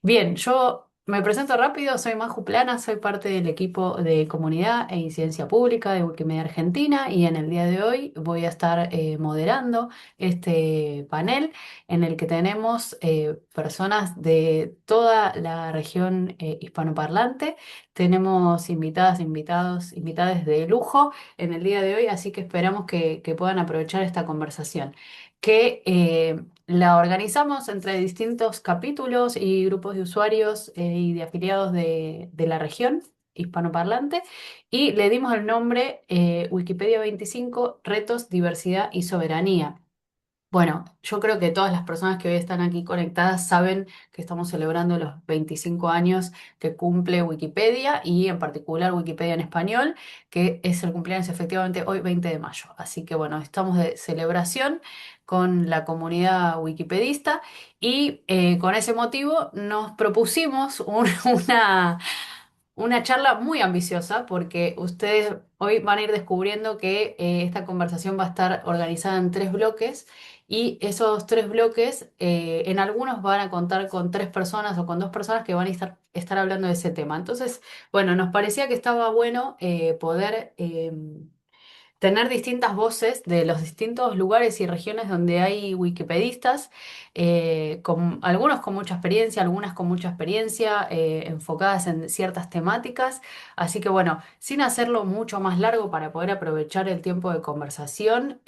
Bien, yo me presento rápido, soy Maju Plana, soy parte del equipo de comunidad e incidencia pública de Wikimedia Argentina y en el día de hoy voy a estar moderando este panel en el que tenemos personas de toda la región hispanoparlante. Tenemos invitadas, invitados, invitadas de lujo en el día de hoy, así que esperamos que puedan aprovechar esta conversación. Que la organizamos entre distintos capítulos y grupos de usuarios y de afiliados de la región hispanoparlante y le dimos el nombre Wikipedia 25, Retos, Diversidad y Soberanía. Bueno, yo creo que todas las personas que hoy están aquí conectadas saben que estamos celebrando los 25 años que cumple Wikipedia y en particular Wikipedia en español, que es el cumpleaños efectivamente hoy 20 de mayo. Así que bueno, estamos de celebración con la comunidad wikipedista y con ese motivo nos propusimos una charla muy ambiciosa porque ustedes hoy van a ir descubriendo que esta conversación va a estar organizada en tres bloques y esos tres bloques en algunos van a contar con tres personas o con dos personas que van a estar hablando de ese tema. Entonces, bueno, nos parecía que estaba bueno poder tener distintas voces de los distintos lugares y regiones donde hay wikipedistas, algunos con mucha experiencia, algunas con mucha experiencia, enfocadas en ciertas temáticas. Así que bueno, sin hacerlo mucho más largo para poder aprovechar el tiempo de conversación,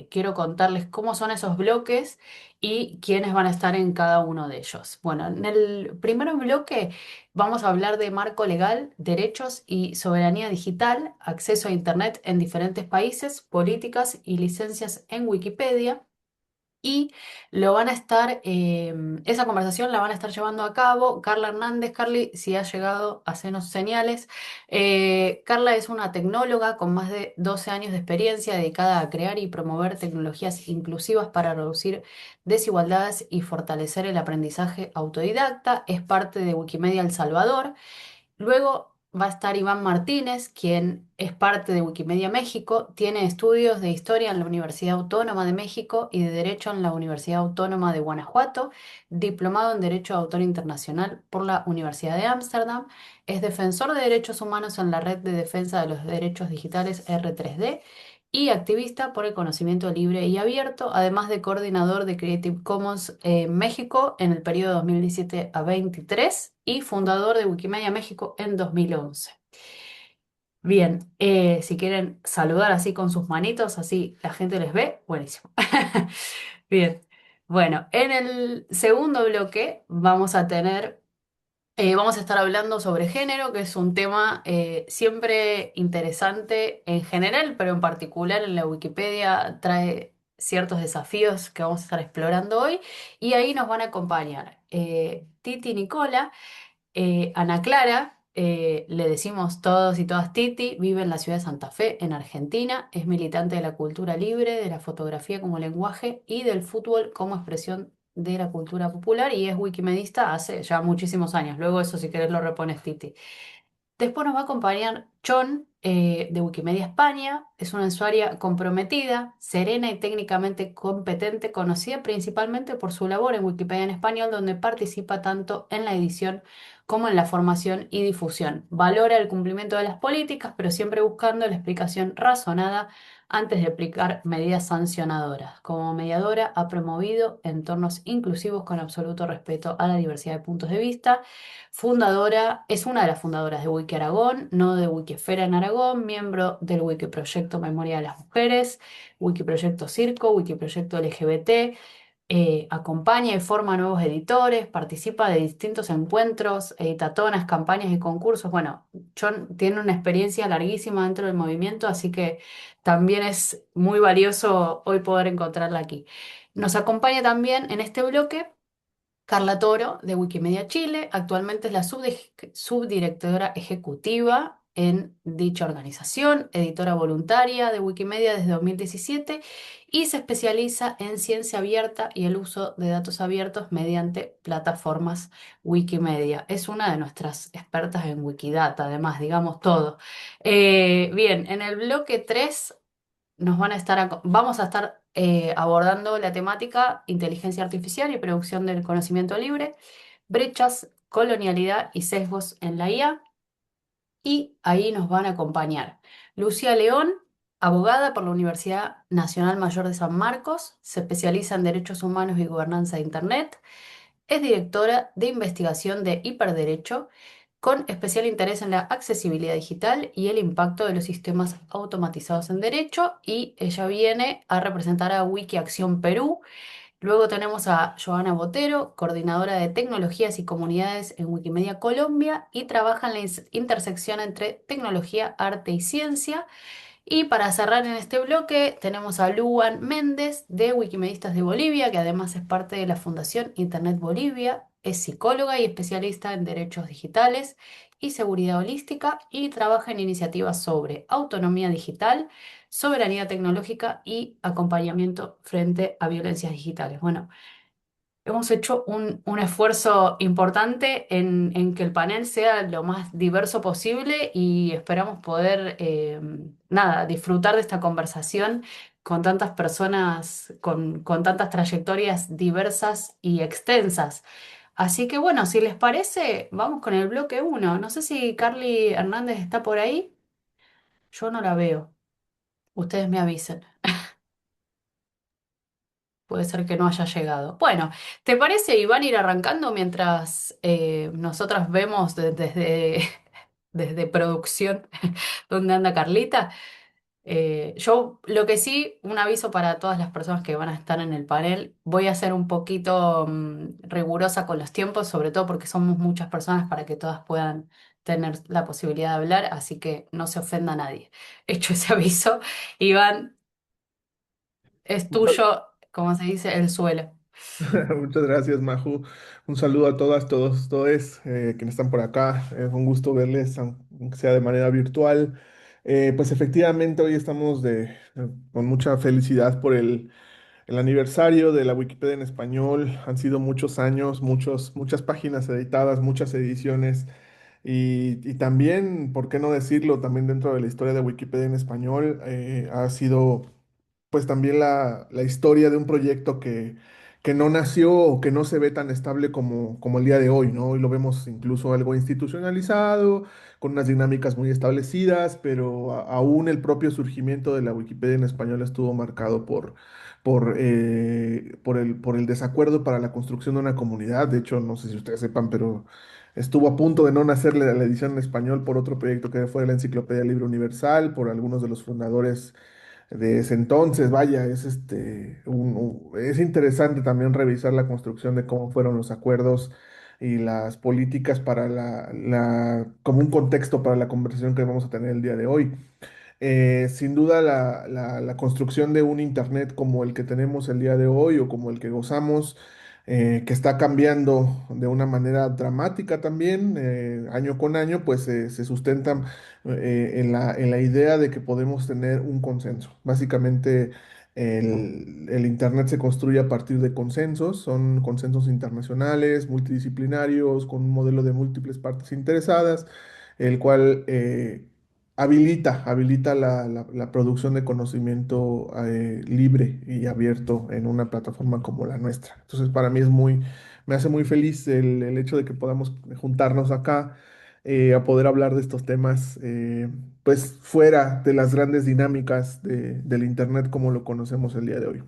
quiero contarles cómo son esos bloques y quiénes van a estar en cada uno de ellos. Bueno, en el primer bloque vamos a hablar de marco legal, derechos y soberanía digital, acceso a Internet en diferentes países, políticas y licencias en Wikipedia. Y esa conversación la van a estar llevando a cabo Carla Hernández. Carly, si ha llegado, hacenos señales. Carla es una tecnóloga con más de 12 años de experiencia dedicada a crear y promover tecnologías inclusivas para reducir desigualdades y fortalecer el aprendizaje autodidacta. Es parte de Wikimedia El Salvador. Luego va a estar Iván Martínez, quien es parte de Wikimedia México, tiene estudios de historia en la Universidad Autónoma de México y de Derecho en la Universidad Autónoma de Guanajuato, diplomado en Derecho de Autor Internacional por la Universidad de Ámsterdam, es defensor de derechos humanos en la Red de Defensa de los Derechos Digitales R3D y activista por el conocimiento libre y abierto, además de coordinador de Creative Commons México en el periodo 2017 a 23 y fundador de Wikimedia México en 2011. Bien, si quieren saludar así con sus manitos, así la gente les ve, buenísimo. Bien, bueno, en el segundo bloque vamos a estar hablando sobre género, que es un tema siempre interesante en general, pero en particular en la Wikipedia trae ciertos desafíos que vamos a estar explorando hoy. Y ahí nos van a acompañar Titi Nicola, Ana Clara, le decimos todos y todas Titi, vive en la ciudad de Santa Fe, en Argentina, es militante de la cultura libre, de la fotografía como lenguaje y del fútbol como expresión de la cultura popular y es wikimedista hace ya muchísimos años. Luego eso si querés lo repones Titi. Después nos va a acompañar Chon de Wikimedia España. Es una usuaria comprometida, serena y técnicamente competente, conocida principalmente por su labor en Wikipedia en español, donde participa tanto en la edición como en la formación y difusión. Valora el cumplimiento de las políticas, pero siempre buscando la explicación razonada antes de aplicar medidas sancionadoras. Como mediadora, ha promovido entornos inclusivos con absoluto respeto a la diversidad de puntos de vista. Fundadora, es una de las fundadoras de Wiki Aragón, no de Wikifera en Aragón, miembro del Wikiproyecto Memoria de las Mujeres, Wikiproyecto Circo, Wikiproyecto LGBT, acompaña y forma nuevos editores, participa de distintos encuentros, editatonas, campañas y concursos. Bueno, John tiene una experiencia larguísima dentro del movimiento, así que también es muy valioso hoy poder encontrarla aquí. Nos acompaña también en este bloque Carla Toro, de Wikimedia Chile, actualmente es la subdirectora ejecutiva en dicha organización, editora voluntaria de Wikimedia desde 2017 y se especializa en ciencia abierta y el uso de datos abiertos mediante plataformas Wikimedia. Es una de nuestras expertas en Wikidata, además, digamos todo. Bien, en el bloque 3 vamos a estar abordando la temática inteligencia artificial y producción del conocimiento libre, brechas colonialidad y sesgos en la IA. Y ahí nos van a acompañar Lucía León, abogada por la Universidad Nacional Mayor de San Marcos, se especializa en derechos humanos y gobernanza de Internet, es directora de investigación de hiperderecho, con especial interés en la accesibilidad digital y el impacto de los sistemas automatizados en derecho, y ella viene a representar a Wikiacción Perú. Luego tenemos a Joana Botero, coordinadora de tecnologías y comunidades en Wikimedia Colombia, y trabaja en la intersección entre tecnología, arte y ciencia. Y para cerrar en este bloque tenemos a Luan Méndez de Wikimedistas de Bolivia, que además es parte de la Fundación Internet Bolivia, es psicóloga y especialista en derechos digitales y seguridad holística, y trabaja en iniciativas sobre autonomía digital, soberanía tecnológica y acompañamiento frente a violencias digitales. Bueno, hemos hecho un esfuerzo importante en que el panel sea lo más diverso posible, y esperamos poder, nada, disfrutar de esta conversación con tantas personas, con tantas trayectorias diversas y extensas. Así que bueno, si les parece, vamos con el bloque uno. No sé si Carly Hernández está por ahí. Yo no la veo. Ustedes me avisen. Puede ser que no haya llegado. Bueno, ¿te parece, Iván, ir arrancando mientras nosotras vemos desde, desde producción dónde anda Carlita? Yo lo que sí, un aviso para todas las personas que van a estar en el panel, voy a ser un poquito rigurosa con los tiempos, sobre todo porque somos muchas personas para que todas puedan tener la posibilidad de hablar, así que no se ofenda a nadie. Hecho ese aviso, Iván, es tuyo, como se dice, el suelo. Muchas gracias, Maju. Un saludo a todas, todos, quienes están por acá. Es un gusto verles, aunque sea de manera virtual. Pues efectivamente, hoy estamos con mucha felicidad por el aniversario de la Wikipedia en español. Han sido muchos años, muchas páginas editadas, muchas ediciones. Y también, ¿por qué no decirlo? También dentro de la historia de Wikipedia en español, ha sido pues también la historia de un proyecto que no nació o que no se ve tan estable como el día de hoy, ¿no? Hoy lo vemos incluso algo institucionalizado, con unas dinámicas muy establecidas, pero aún el propio surgimiento de la Wikipedia en español estuvo marcado por el desacuerdo para la construcción de una comunidad. De hecho, no sé si ustedes sepan, pero estuvo a punto de no nacer la edición en español por otro proyecto que fue la Enciclopedia Libre Universal, por algunos de los fundadores de ese entonces. Vaya, es interesante también revisar la construcción de cómo fueron los acuerdos y las políticas para como un contexto para la conversación que vamos a tener el día de hoy. Sin duda la construcción de un Internet como el que tenemos el día de hoy o como el que gozamos, que está cambiando de una manera dramática también, año con año, pues se sustentan en la idea de que podemos tener un consenso. Básicamente, el Internet se construye a partir de consensos, son consensos internacionales, multidisciplinarios, con un modelo de múltiples partes interesadas, el cual habilita la producción de conocimiento libre y abierto en una plataforma como la nuestra. Entonces, para mí me hace muy feliz el hecho de que podamos juntarnos acá a poder hablar de estos temas, pues fuera de las grandes dinámicas del Internet como lo conocemos el día de hoy.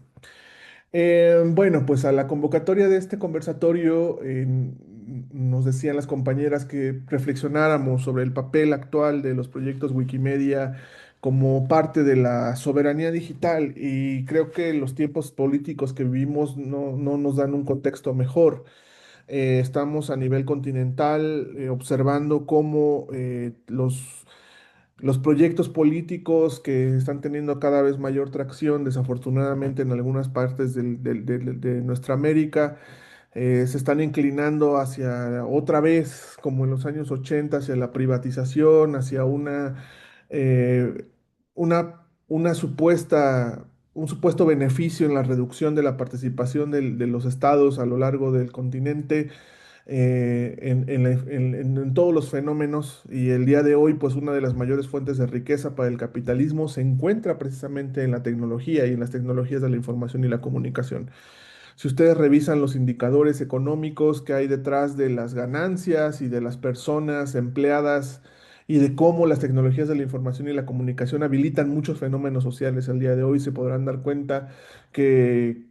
Bueno, pues a la convocatoria de este conversatorio nos decían las compañeras que reflexionáramos sobre el papel actual de los proyectos Wikimedia como parte de la soberanía digital, y creo que los tiempos políticos que vivimos no nos dan un contexto mejor. Estamos a nivel continental observando cómo los proyectos políticos que están teniendo cada vez mayor tracción, desafortunadamente en algunas partes de nuestra América, se están inclinando hacia otra vez, como en los años 80, hacia la privatización, hacia eh, un supuesto beneficio en la reducción de la participación de los estados a lo largo del continente, en todos los fenómenos. Y el día de hoy, pues una de las mayores fuentes de riqueza para el capitalismo se encuentra precisamente en la tecnología y en las tecnologías de la información y la comunicación. Si ustedes revisan los indicadores económicos que hay detrás de las ganancias y de las personas empleadas y de cómo las tecnologías de la información y la comunicación habilitan muchos fenómenos sociales al día de hoy, se podrán dar cuenta que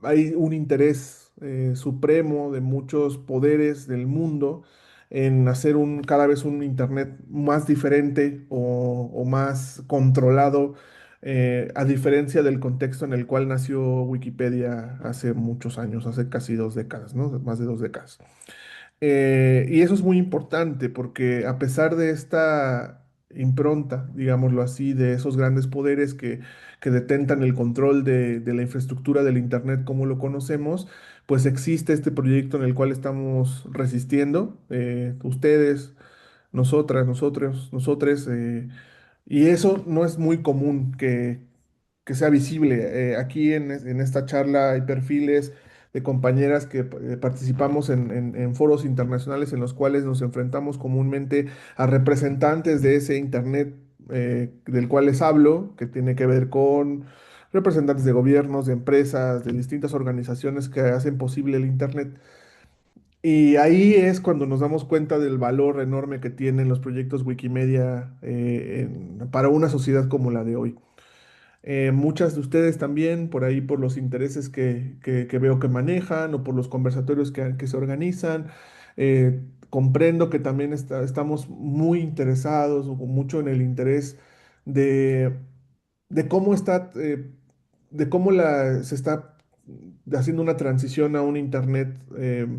hay un interés supremo de muchos poderes del mundo en hacer cada vez un Internet más diferente o más controlado, a diferencia del contexto en el cual nació Wikipedia hace muchos años, hace casi 2 décadas, ¿no? Más de 2 décadas. Y eso es muy importante porque a pesar de esta impronta, digámoslo así, de esos grandes poderes que detentan el control de la infraestructura del Internet como lo conocemos, pues existe este proyecto en el cual estamos resistiendo, ustedes, nosotras, nosotros, nosotres, y eso no es muy común que sea visible. Aquí en esta charla hay perfiles de compañeras que participamos en foros internacionales en los cuales nos enfrentamos comúnmente a representantes de ese Internet del cual les hablo, que tiene que ver con representantes de gobiernos, de empresas, de distintas organizaciones que hacen posible el Internet. Y ahí es cuando nos damos cuenta del valor enorme que tienen los proyectos Wikimedia para una sociedad como la de hoy. Muchas de ustedes también, por ahí por los intereses que veo que manejan o por los conversatorios que se organizan, comprendo que también estamos muy interesados o con mucho en el interés de, de cómo de cómo se está haciendo una transición a un Internet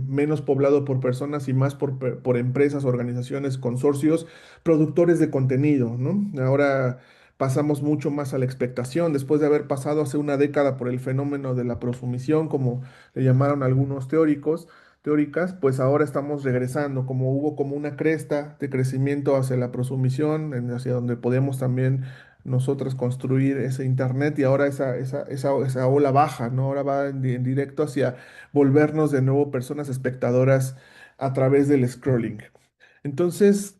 menos poblado por personas y más por empresas, organizaciones, consorcios, productores de contenido, ¿no? Ahora pasamos mucho más a la expectación, después de haber pasado hace una década por el fenómeno de la prosumición, como le llamaron algunos teóricas, pues ahora estamos regresando, como hubo como una cresta de crecimiento hacia la prosumición, hacia donde podemos también nosotros construir ese internet y ahora esa ola baja, ¿no? Ahora va en directo hacia volvernos de nuevo personas espectadoras a través del scrolling. Entonces,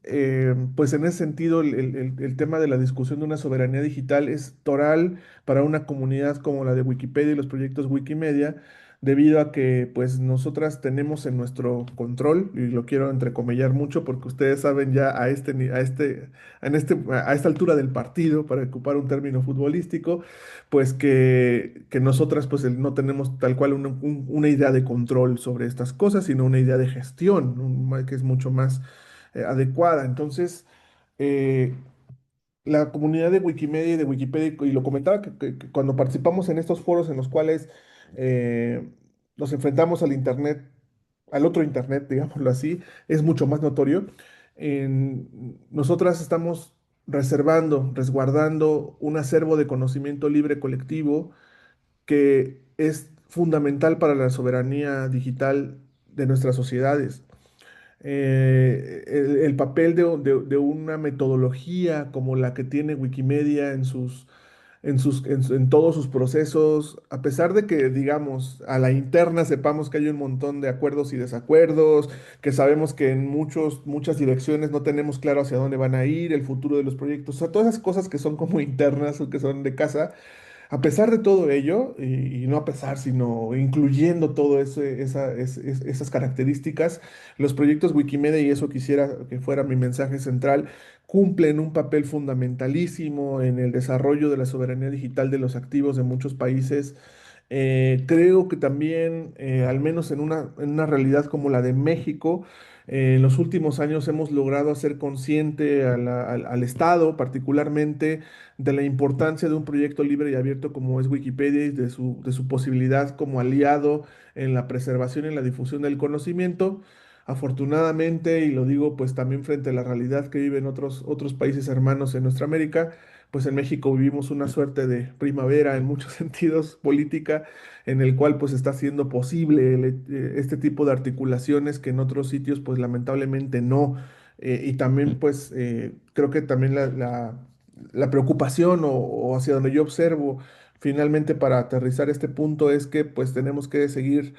pues en ese sentido, el tema de la discusión de una soberanía digital es toral para una comunidad como la de Wikipedia y los proyectos Wikimedia, debido a que pues nosotras tenemos en nuestro control, y lo quiero entrecomillar mucho porque ustedes saben ya a este, ni- a esta altura del partido, para ocupar un término futbolístico, pues que nosotras pues no tenemos tal cual una idea de control sobre estas cosas, sino una idea de gestión, que es mucho más adecuada. Entonces, eh, la comunidad de Wikimedia y de Wikipedia, y lo comentaba que cuando participamos en estos foros en los cuales eh, nos enfrentamos al Internet, al otro Internet, digámoslo así, es mucho más notorio. Nosotras estamos reservando, resguardando un acervo de conocimiento libre colectivo que es fundamental para la soberanía digital de nuestras sociedades. El papel de una metodología como la que tiene Wikimedia en todos sus procesos, a pesar de que, digamos, a la interna sepamos que hay un montón de acuerdos y desacuerdos, que sabemos que en muchas direcciones no tenemos claro hacia dónde van a ir, el futuro de los proyectos, o sea, todas esas cosas que son como internas o que son de casa, a pesar de todo ello, y no a pesar, sino incluyendo todo esas características, los proyectos Wikimedia, y eso quisiera que fuera mi mensaje central, cumplen un papel fundamentalísimo en el desarrollo de la soberanía digital de los activos de muchos países. Creo que también, al menos en una realidad como la de México, en los últimos años hemos logrado hacer consciente al Estado, particularmente, de la importancia de un proyecto libre y abierto como es Wikipedia y de su posibilidad como aliado en la preservación y la difusión del conocimiento. Afortunadamente, y lo digo pues también frente a la realidad que viven otros países hermanos en nuestra América, pues en México vivimos una suerte de primavera en muchos sentidos política, en el cual pues está siendo posible este tipo de articulaciones que en otros sitios pues lamentablemente no. Y también pues creo que también la preocupación o hacia donde yo observo finalmente para aterrizar este punto es que pues tenemos que seguir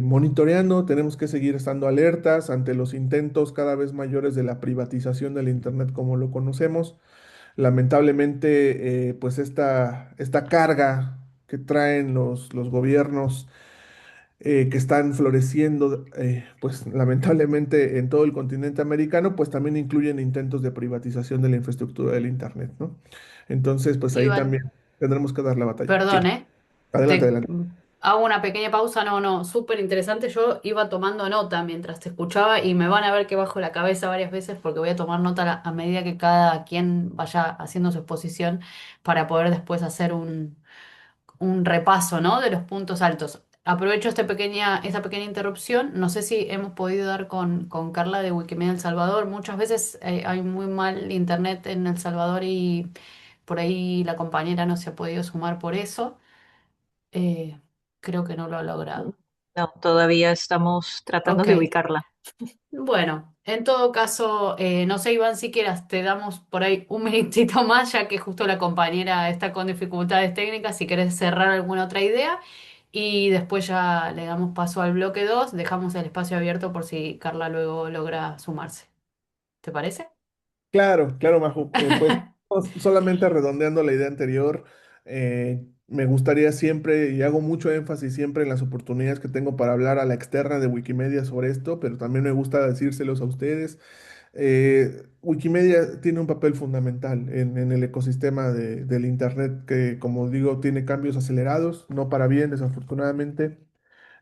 monitoreando, tenemos que seguir estando alertas ante los intentos cada vez mayores de la privatización del Internet como lo conocemos. Lamentablemente, pues esta carga que traen los gobiernos que están floreciendo, pues lamentablemente en todo el continente americano, pues también incluyen intentos de privatización de la infraestructura del Internet, ¿no? Entonces, pues ahí Iván, también tendremos que dar la batalla. Sí, perdón, ¿eh? adelante, Te adelante. hago una pequeña pausa. No, no, súper interesante. Yo iba tomando nota mientras te escuchaba y me van a ver que bajo la cabeza varias veces porque voy a tomar nota a medida que cada quien vaya haciendo su exposición para poder después hacer un repaso, ¿no? De los puntos altos. Aprovecho esta pequeña interrupción. No sé si hemos podido dar con Carla de Wikimedia El Salvador. Muchas veces hay muy mal internet en El Salvador y por ahí la compañera no se ha podido sumar por eso. Eh, Creo que no lo ha logrado. No, todavía estamos tratando Ok. de ubicarla. Bueno, en todo caso, no sé, Iván, si quieras, te damos por ahí un minutito más, ya que justo la compañera está con dificultades técnicas, si querés cerrar alguna otra idea, y después ya le damos paso al bloque 2, dejamos el espacio abierto por si Carla luego logra sumarse. ¿Te parece? Claro, claro, Majo. Pues solamente redondeando la idea anterior, me gustaría siempre, y hago mucho énfasis siempre en las oportunidades que tengo para hablar a la externa de Wikimedia sobre esto, pero también me gusta decírselos a ustedes. Wikimedia tiene un papel fundamental en el ecosistema del Internet que, como digo, tiene cambios acelerados, no para bien, desafortunadamente.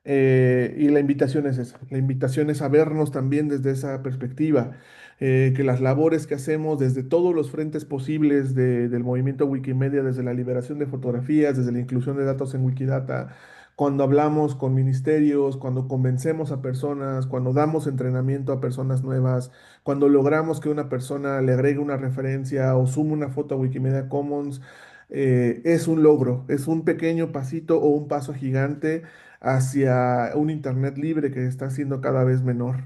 Y la invitación es esa, la invitación es a vernos también desde esa perspectiva, que las labores que hacemos desde todos los frentes posibles del movimiento Wikimedia, desde la liberación de fotografías, desde la inclusión de datos en Wikidata, cuando hablamos con ministerios, cuando convencemos a personas, cuando damos entrenamiento a personas nuevas, cuando logramos que una persona le agregue una referencia o sume una foto a Wikimedia Commons, es un logro, es un pequeño pasito o un paso gigante hacia un Internet libre que está siendo cada vez menor.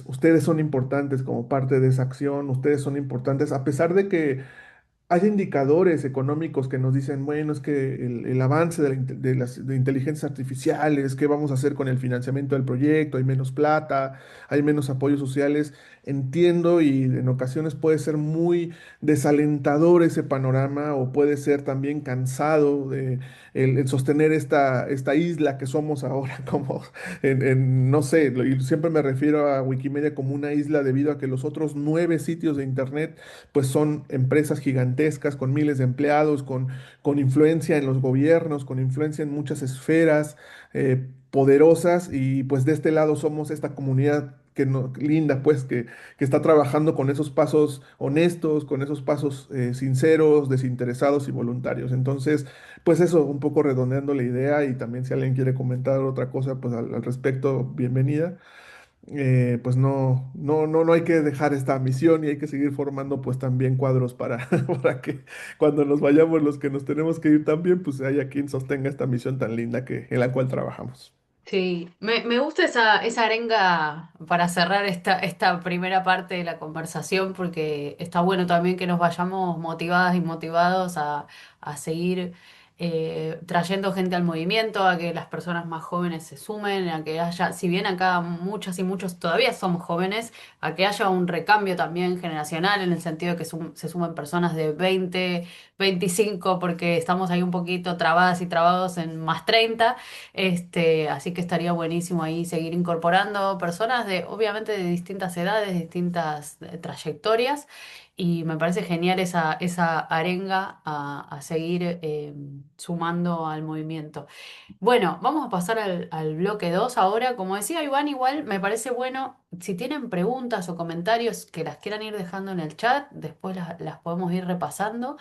Ustedes son importantes como parte de esa acción, ustedes son importantes, a pesar de que hay indicadores económicos que nos dicen, bueno, es que el avance de las de inteligencias artificiales, qué vamos a hacer con el financiamiento del proyecto, hay menos plata, hay menos apoyos sociales. Entiendo y en ocasiones puede ser muy desalentador ese panorama o puede ser también cansado de el sostener esta isla que somos ahora, como no sé, y siempre me refiero a Wikimedia como una isla debido a que los otros 9 sitios de Internet pues son empresas gigantescas con miles de empleados, con influencia en los gobiernos, con influencia en muchas esferas poderosas y pues de este lado somos esta comunidad que linda, pues que está trabajando con esos pasos honestos, con esos pasos sinceros, desinteresados y voluntarios. Entonces, pues eso, un poco redondeando la idea y también si alguien quiere comentar otra cosa, pues al respecto, bienvenida. Pues no hay que dejar esta misión y hay que seguir formando pues también cuadros para, para que cuando nos vayamos los que nos tenemos que ir también, pues haya quien sostenga esta misión tan linda en la cual trabajamos. Sí, me gusta esa arenga para cerrar esta primera parte de la conversación porque está bueno también que nos vayamos motivadas y motivados a seguir trayendo gente al movimiento, a que las personas más jóvenes se sumen, a que haya, si bien acá muchas y muchos todavía somos jóvenes, a que haya un recambio también generacional en el sentido de que se sumen personas de 20, 25, porque estamos ahí un poquito trabadas y trabados en más 30. Así que estaría buenísimo ahí seguir incorporando personas de, obviamente, de distintas edades, distintas trayectorias, y me parece genial esa arenga a seguir sumando al movimiento. Bueno, vamos a pasar al bloque 2 ahora. Como decía Iván, igual me parece bueno, si tienen preguntas o comentarios que las quieran ir dejando en el chat, después las podemos ir repasando.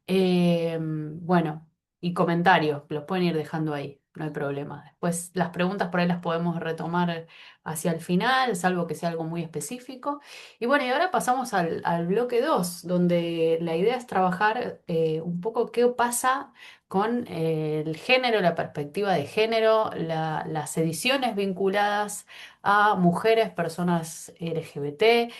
Bueno, y comentarios, los pueden ir dejando ahí, no hay problema. Después las preguntas por ahí las podemos retomar hacia el final, salvo que sea algo muy específico. Y bueno, y ahora pasamos al bloque 2 donde la idea es trabajar un poco qué pasa con el género, la perspectiva de género, las ediciones vinculadas a mujeres, personas LGBT.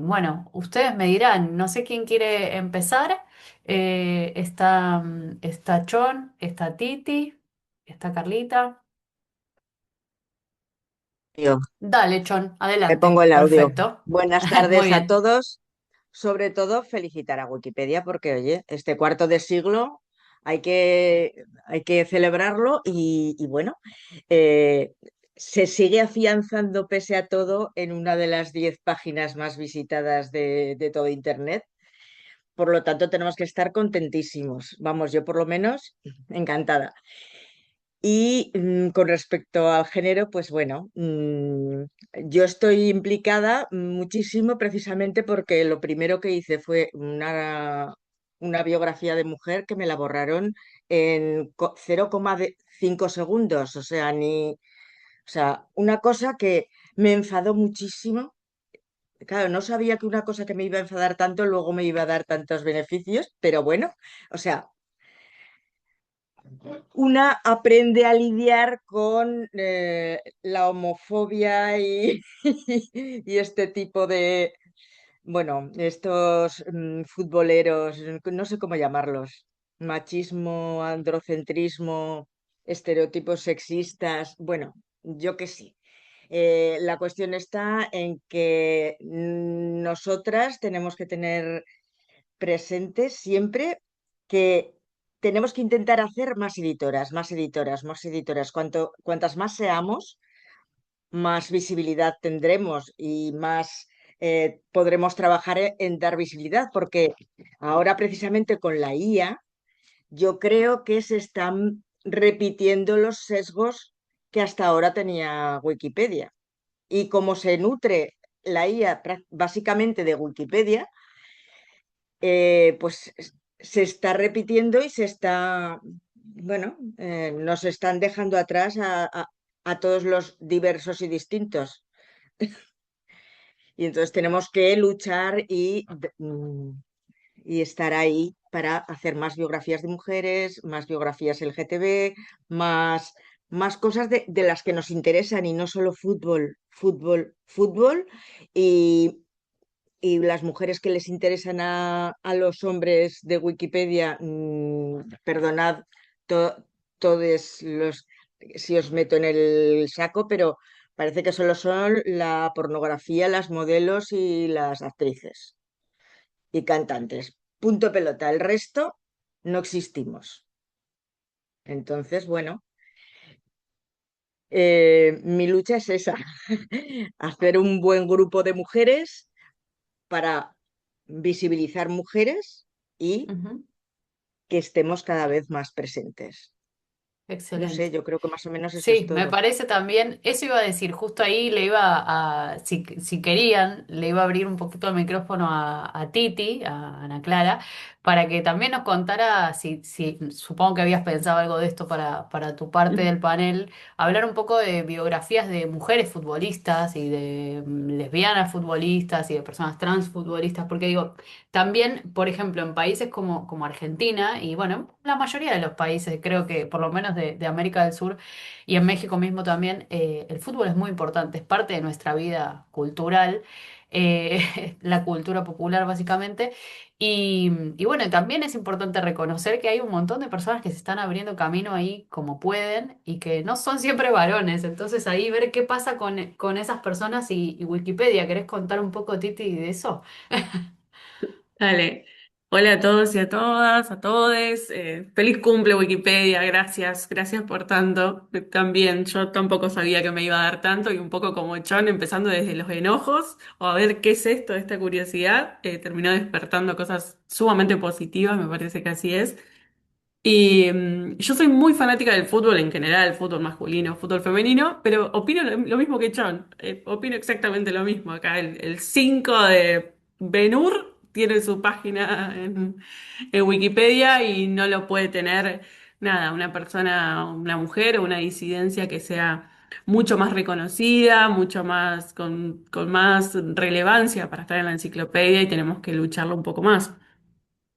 Bueno, ustedes me dirán, no sé quién quiere empezar. Está Chon, está Titi, está Carlita. Yo Dale, Chon, me pongo adelante. el audio. Perfecto. Buenas Muy tardes a bien. todos. Sobre todo, felicitar a Wikipedia porque, oye, este cuarto de siglo, hay que celebrarlo y bueno, eh, se sigue afianzando pese a todo en una de las 10 páginas más visitadas de todo Internet. Por lo tanto, tenemos que estar contentísimos. Vamos, yo por lo menos encantada. Y con respecto al género, pues bueno, yo estoy implicada muchísimo precisamente porque lo primero que hice fue una biografía de mujer que me la borraron en 0,5 segundos. O sea, o sea, una cosa que me enfadó muchísimo. Claro, no sabía que una cosa que me iba a enfadar tanto luego me iba a dar tantos beneficios, pero bueno, o sea, una aprende a lidiar con la homofobia y, y este tipo de, bueno, estos futboleros, no sé cómo llamarlos, machismo, androcentrismo, estereotipos sexistas, bueno, yo que sí. La cuestión está en que nosotras tenemos que tener presente siempre que tenemos que intentar hacer más editoras, más editoras, más editoras. Cuantas más seamos, más visibilidad tendremos y más podremos trabajar en dar visibilidad, porque ahora precisamente con la IA yo creo que se están repitiendo los sesgos que hasta ahora tenía Wikipedia. Y como se nutre la IA básicamente de Wikipedia, pues se está repitiendo y se está, bueno, nos están dejando atrás a todos los diversos y distintos. Y entonces tenemos que luchar y estar ahí para hacer más biografías de mujeres, más biografías LGTB, más cosas de las que nos interesan y no solo fútbol, fútbol, fútbol. Y, y las mujeres que les interesan a los hombres de Wikipedia, perdonad to- todos los, si os meto en el saco, pero parece que solo son la pornografía, las modelos y las actrices y cantantes. Punto pelota. El resto no existimos. Entonces, bueno, mi lucha es esa, hacer un buen grupo de mujeres para visibilizar mujeres y Ujú. que estemos cada vez más presentes. No sé, Excelente. yo creo que más o menos eso es Sí, me todo. parece también, eso iba a decir, justo ahí le iba a, si querían, le iba a abrir un poquito el micrófono a Titi, a Ana Clara, para que también nos contara, si supongo que habías pensado algo de esto para tu parte del panel, hablar un poco de biografías de mujeres futbolistas y de lesbianas futbolistas y de personas trans futbolistas, porque digo, también, por ejemplo, en países como Argentina, y bueno, la mayoría de los países, creo que por lo menos de América del Sur, y en México mismo también, el fútbol es muy importante, es parte de nuestra vida cultural, la cultura popular básicamente. Y bueno, también es importante reconocer que hay un montón de personas que se están abriendo camino ahí como pueden y que no son siempre varones. Entonces ahí ver qué pasa con esas personas y Wikipedia. ¿Querés contar un poco, Titi, de eso? Dale. Hola a todos y a todas, a todes. Feliz cumple Wikipedia, gracias, gracias por tanto. También yo tampoco sabía que me iba a dar tanto y un poco como Chon, empezando desde los enojos o a ver qué es esto, esta curiosidad, terminó despertando cosas sumamente positivas, me parece que así es. Y yo soy muy fanática del fútbol en general, fútbol masculino, fútbol femenino, pero opino lo mismo que John. Opino exactamente lo mismo. Acá el 5 de Ben-Hur tiene su página en Wikipedia y no lo puede tener nada, una persona, una mujer o una disidencia que sea mucho más reconocida, mucho más con más relevancia para estar en la enciclopedia y tenemos que lucharlo un poco más.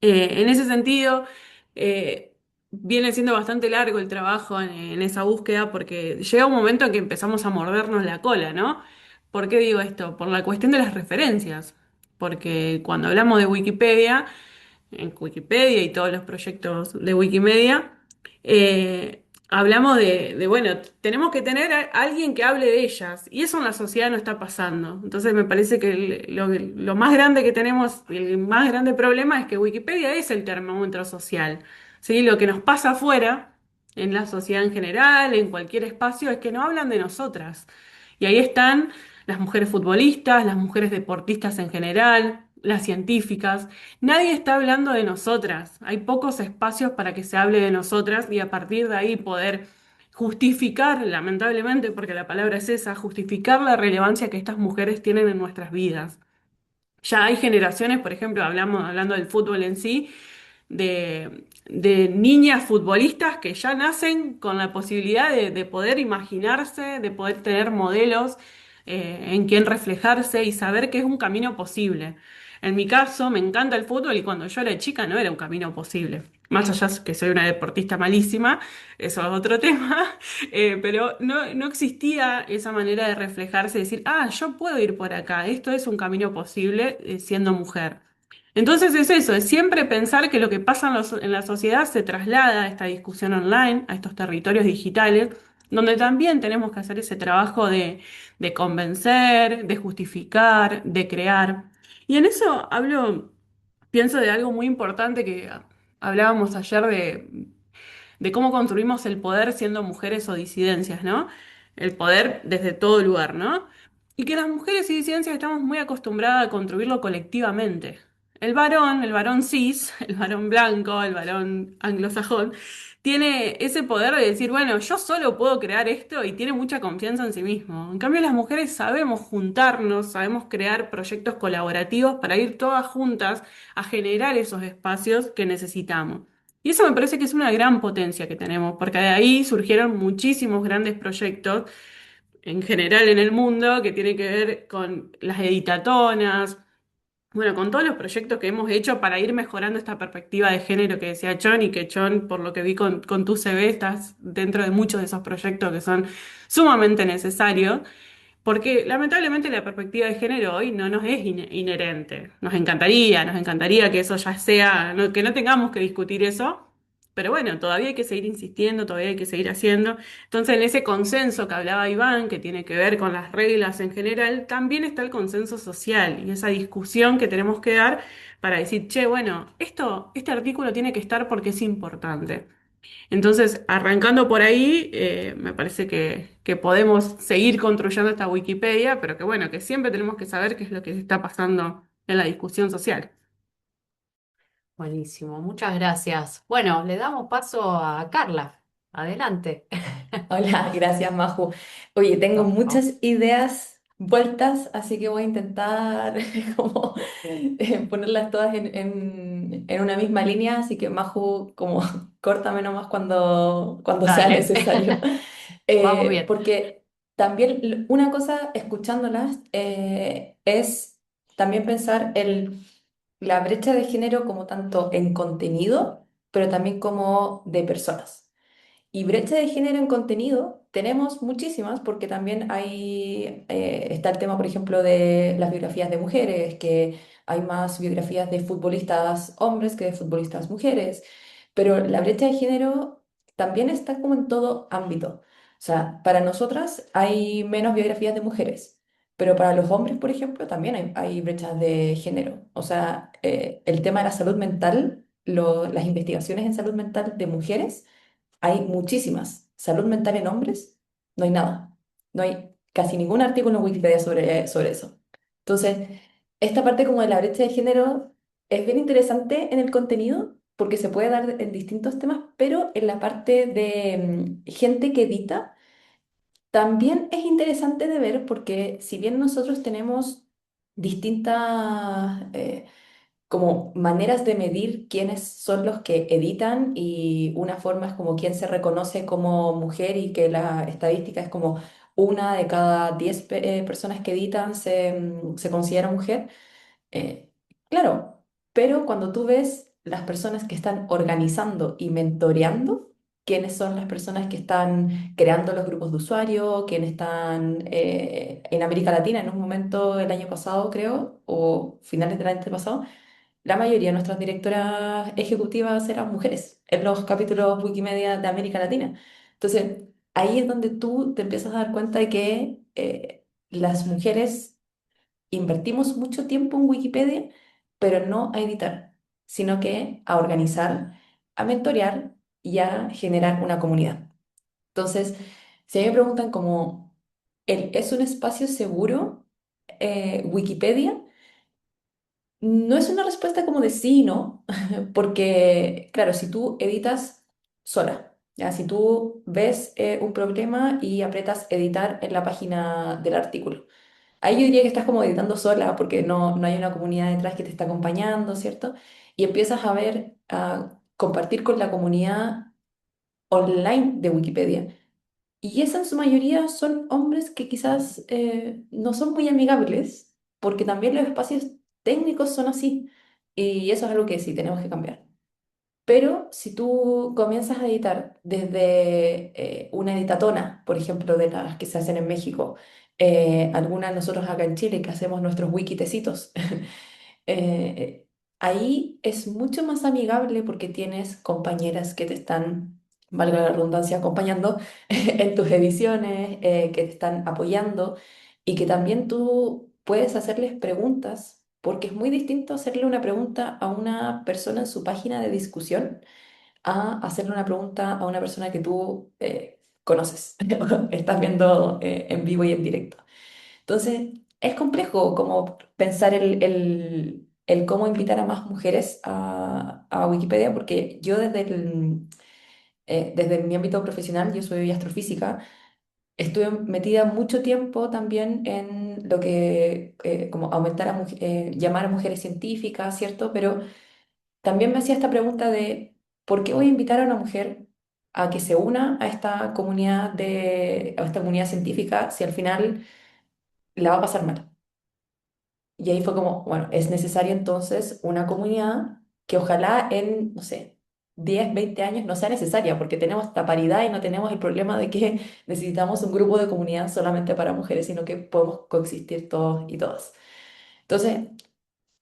En ese sentido, viene siendo bastante largo el trabajo en esa búsqueda porque llega un momento en que empezamos a mordernos la cola, ¿no? ¿Por qué digo esto? Por la cuestión de las referencias. Porque cuando hablamos de Wikipedia, en Wikipedia y todos los proyectos de Wikimedia, hablamos bueno, tenemos que tener a alguien que hable de ellas, y eso en la sociedad no está pasando. Entonces me parece que lo más grande que tenemos, el más grande problema es que Wikipedia es el termómetro social. ¿sí? Lo que nos pasa afuera, en la sociedad en general, en cualquier espacio, es que no hablan de nosotras. Y ahí están las mujeres futbolistas, las mujeres deportistas en general, las científicas. Nadie está hablando de nosotras. Hay pocos espacios para que se hable de nosotras y a partir de ahí poder justificar, lamentablemente, porque la palabra es esa, justificar la relevancia que estas mujeres tienen en nuestras vidas. Ya hay generaciones, por ejemplo, hablando del fútbol en sí, de niñas futbolistas que ya nacen con la posibilidad de poder imaginarse, de poder tener modelos en quien reflejarse y saber que es un camino posible. En mi caso, me encanta el fútbol y cuando yo era chica no era un camino posible. Más allá que soy una deportista malísima, eso es otro tema, pero no existía esa manera de reflejarse y decir, ah, yo puedo ir por acá, esto es un camino posible siendo mujer. Entonces es eso, es siempre pensar que lo que pasa en la sociedad se traslada a esta discusión online, a estos territorios digitales, donde también tenemos que hacer ese trabajo de convencer, de justificar, de crear. Y en eso pienso de algo muy importante que hablábamos ayer de cómo construimos el poder siendo mujeres o disidencias, ¿no? El poder desde todo lugar, ¿no? Y que las mujeres y disidencias estamos muy acostumbradas a construirlo colectivamente. El varón cis, el varón blanco, el varón anglosajón, tiene ese poder de decir, bueno, yo solo puedo crear esto y tiene mucha confianza en sí mismo. En cambio, las mujeres sabemos juntarnos, sabemos crear proyectos colaborativos para ir todas juntas a generar esos espacios que necesitamos. Y eso me parece que es una gran potencia que tenemos, porque de ahí surgieron muchísimos grandes proyectos en general en el mundo que tienen que ver con las editatonas, bueno, con todos los proyectos que hemos hecho para ir mejorando esta perspectiva de género que decía Chon y que Chon, por lo que vi con tu CV, estás dentro de muchos de esos proyectos que son sumamente necesarios. Porque lamentablemente la perspectiva de género hoy no nos es inherente. Nos encantaría que eso ya sea, que no tengamos que discutir eso, pero bueno, todavía hay que seguir insistiendo, todavía hay que seguir haciendo. Entonces, en ese consenso que hablaba Iván, que tiene que ver con las reglas en general, también está el consenso social y esa discusión que tenemos que dar para decir, che, bueno, este artículo tiene que estar porque es importante. Entonces, arrancando por ahí, me parece que podemos seguir construyendo esta Wikipedia, pero que bueno, que siempre tenemos que saber qué es lo que está pasando en la discusión social. Buenísimo, muchas gracias. Bueno, le damos paso a Carla. Adelante. Hola, gracias, Maju. Oye, tengo muchas ideas vueltas, así que voy a intentar como ponerlas todas en una misma línea, así que Maju, como córtame nomás cuando sea Dale, necesario. vamos bien. Porque también una cosa, escuchándolas, es también pensar la brecha de género como tanto en contenido, pero también como de personas. Y brecha de género en contenido tenemos muchísimas porque también está el tema, por ejemplo, de las biografías de mujeres, que hay más biografías de futbolistas hombres que de futbolistas mujeres, pero la brecha de género también está como en todo ámbito. O sea, para nosotras hay menos biografías de mujeres, pero para los hombres, por ejemplo, también hay brechas de género. O sea, el tema de la salud mental, las investigaciones en salud mental de mujeres hay muchísimas. Salud mental en hombres, no hay nada. No hay casi ningún artículo en Wikipedia sobre eso. Entonces, esta parte como de la brecha de género es bien interesante en el contenido porque se puede dar en distintos temas, pero en la parte de gente que edita, también es interesante de ver porque si bien nosotros tenemos distintas como maneras de medir quiénes son los que editan y una forma es como quién se reconoce como mujer y que la estadística es como una de cada 10 personas que editan se considera mujer. Eh, claro, pero cuando tú ves las personas que están organizando y mentoreando, quiénes son las personas que están creando los grupos de usuarios, quiénes están en América Latina en un momento el año pasado, creo, o finales del año pasado, la mayoría de nuestras directoras ejecutivas eran mujeres en los capítulos Wikimedia de América Latina. Entonces, ahí es donde tú te empiezas a dar cuenta de que las mujeres invertimos mucho tiempo en Wikipedia, pero no a editar, sino que a organizar, a mentorear y a generar una comunidad. Entonces, si a mí me preguntan como, ¿es un espacio seguro Wikipedia? No es una respuesta como de sí y no, porque, claro, si tú editas sola, ¿ya? Si tú ves un problema y aprietas editar en la página del artículo, ahí yo diría que estás como editando sola porque no hay una comunidad detrás que te está acompañando, ¿cierto? Y empiezas a ver, a compartir con la comunidad online de Wikipedia. Y esa en su mayoría son hombres que quizás no son muy amigables, porque también los espacios técnicos son así. Y eso es algo que sí tenemos que cambiar. Pero si tú comienzas a editar desde una editatona, por ejemplo, de las que se hacen en México, algunas nosotros acá en Chile que hacemos nuestros wikitecitos, eh, ahí es mucho más amigable porque tienes compañeras que te están, valga la redundancia, acompañando en tus ediciones, que te están apoyando y que también tú puedes hacerles preguntas, porque es muy distinto hacerle una pregunta a una persona en su página de discusión a hacerle una pregunta a una persona que tú conoces, estás viendo en vivo y en directo. Entonces, es complejo como pensar el cómo invitar a más mujeres a Wikipedia, porque yo desde mi ámbito profesional, yo soy astrofísica, estuve metida mucho tiempo también en lo que, como aumentar llamar a mujeres científicas, ¿cierto? Pero también me hacía esta pregunta de, ¿por qué voy a invitar a una mujer a que se una a esta comunidad a esta comunidad científica si al final la va a pasar mal? Y ahí fue como, bueno, es necesario entonces una comunidad que ojalá en, no sé, 10 20 años no sea necesaria, porque tenemos esta paridad y no tenemos el problema de que necesitamos un grupo de comunidad solamente para mujeres, sino que podemos coexistir todos y todas. Entonces,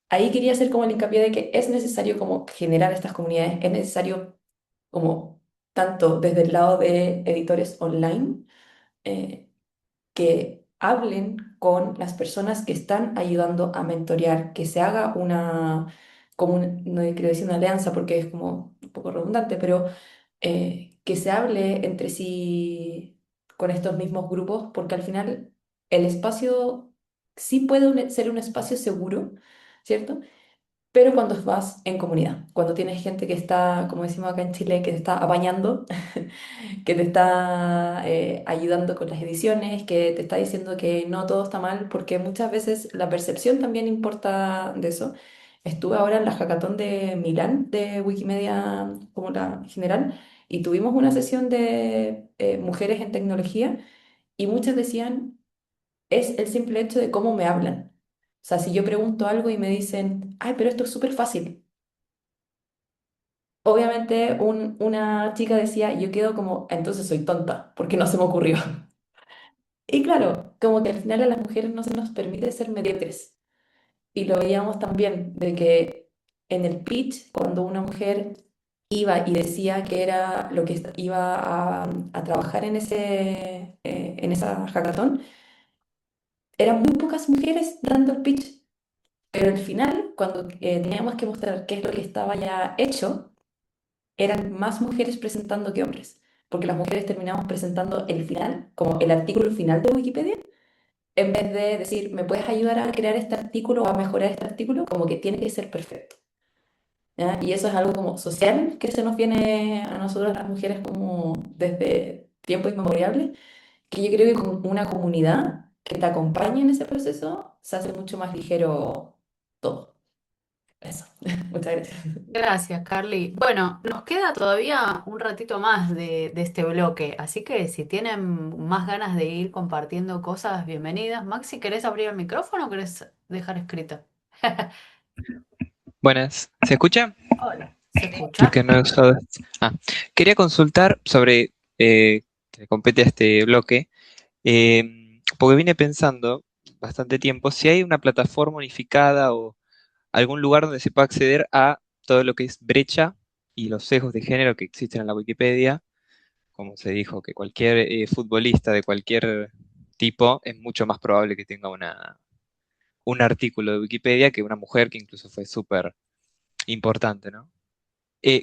ahí quería hacer como el hincapié de que es necesario como generar estas comunidades, es necesario como tanto desde el lado de editores online, eh, que hablen con las personas que están ayudando a mentorear, que se haga no quiero decir una alianza porque es como un poco redundante, pero que se hable entre sí con estos mismos grupos, porque al final el espacio sí puede ser un espacio seguro, ¿cierto? Pero cuando vas en comunidad, cuando tienes gente que está, como decimos acá en Chile, que te está apañando, que te está ayudando con las ediciones, que te está diciendo que no todo está mal, porque muchas veces la percepción también importa de eso. Estuve ahora en la hackathon de Milán, de Wikimedia como la general, y tuvimos una sesión de mujeres en tecnología, y muchas decían, es el simple hecho de cómo me hablan. O sea, si yo pregunto algo y me dicen, ay, pero esto es súper fácil. Obviamente una chica decía, yo quedo como, entonces soy tonta, porque no se me ocurrió. Y claro, como que al final a las mujeres no se nos permite ser mediocres. Y lo veíamos también, de que en el pitch, cuando una mujer iba y decía que era lo que iba a trabajar en esa hackathon, eran muy pocas mujeres dando el pitch. Pero al final, cuando teníamos que mostrar qué es lo que estaba ya hecho, eran más mujeres presentando que hombres, porque las mujeres terminamos presentando el final, como el artículo final de Wikipedia, en vez de decir, ¿me puedes ayudar a crear este artículo o a mejorar este artículo? Como que tiene que ser perfecto. ¿Ya? Y eso es algo como social que se nos viene a nosotros las mujeres como desde tiempos inmemoriales, que yo creo que con una comunidad que te acompañe en ese proceso se hace mucho más ligero todo. Eso. Muchas gracias. Gracias, Carly. Bueno, nos queda todavía un ratito más de este bloque, así que si tienen más ganas de ir compartiendo cosas, bienvenidas. Maxi, ¿querés abrir el micrófono o querés dejar escrito? Buenas, ¿se escucha? Hola, ¿se Porque escucha? no he usado. Ah, quería consultar sobre que compete a este bloque, porque vine pensando bastante tiempo si hay una plataforma unificada o algún lugar donde se pueda acceder a todo lo que es brecha y los sesgos de género que existen en la Wikipedia. Como se dijo, que cualquier futbolista de cualquier tipo es mucho más probable que tenga un artículo de Wikipedia que una mujer que incluso fue súper importante, ¿no?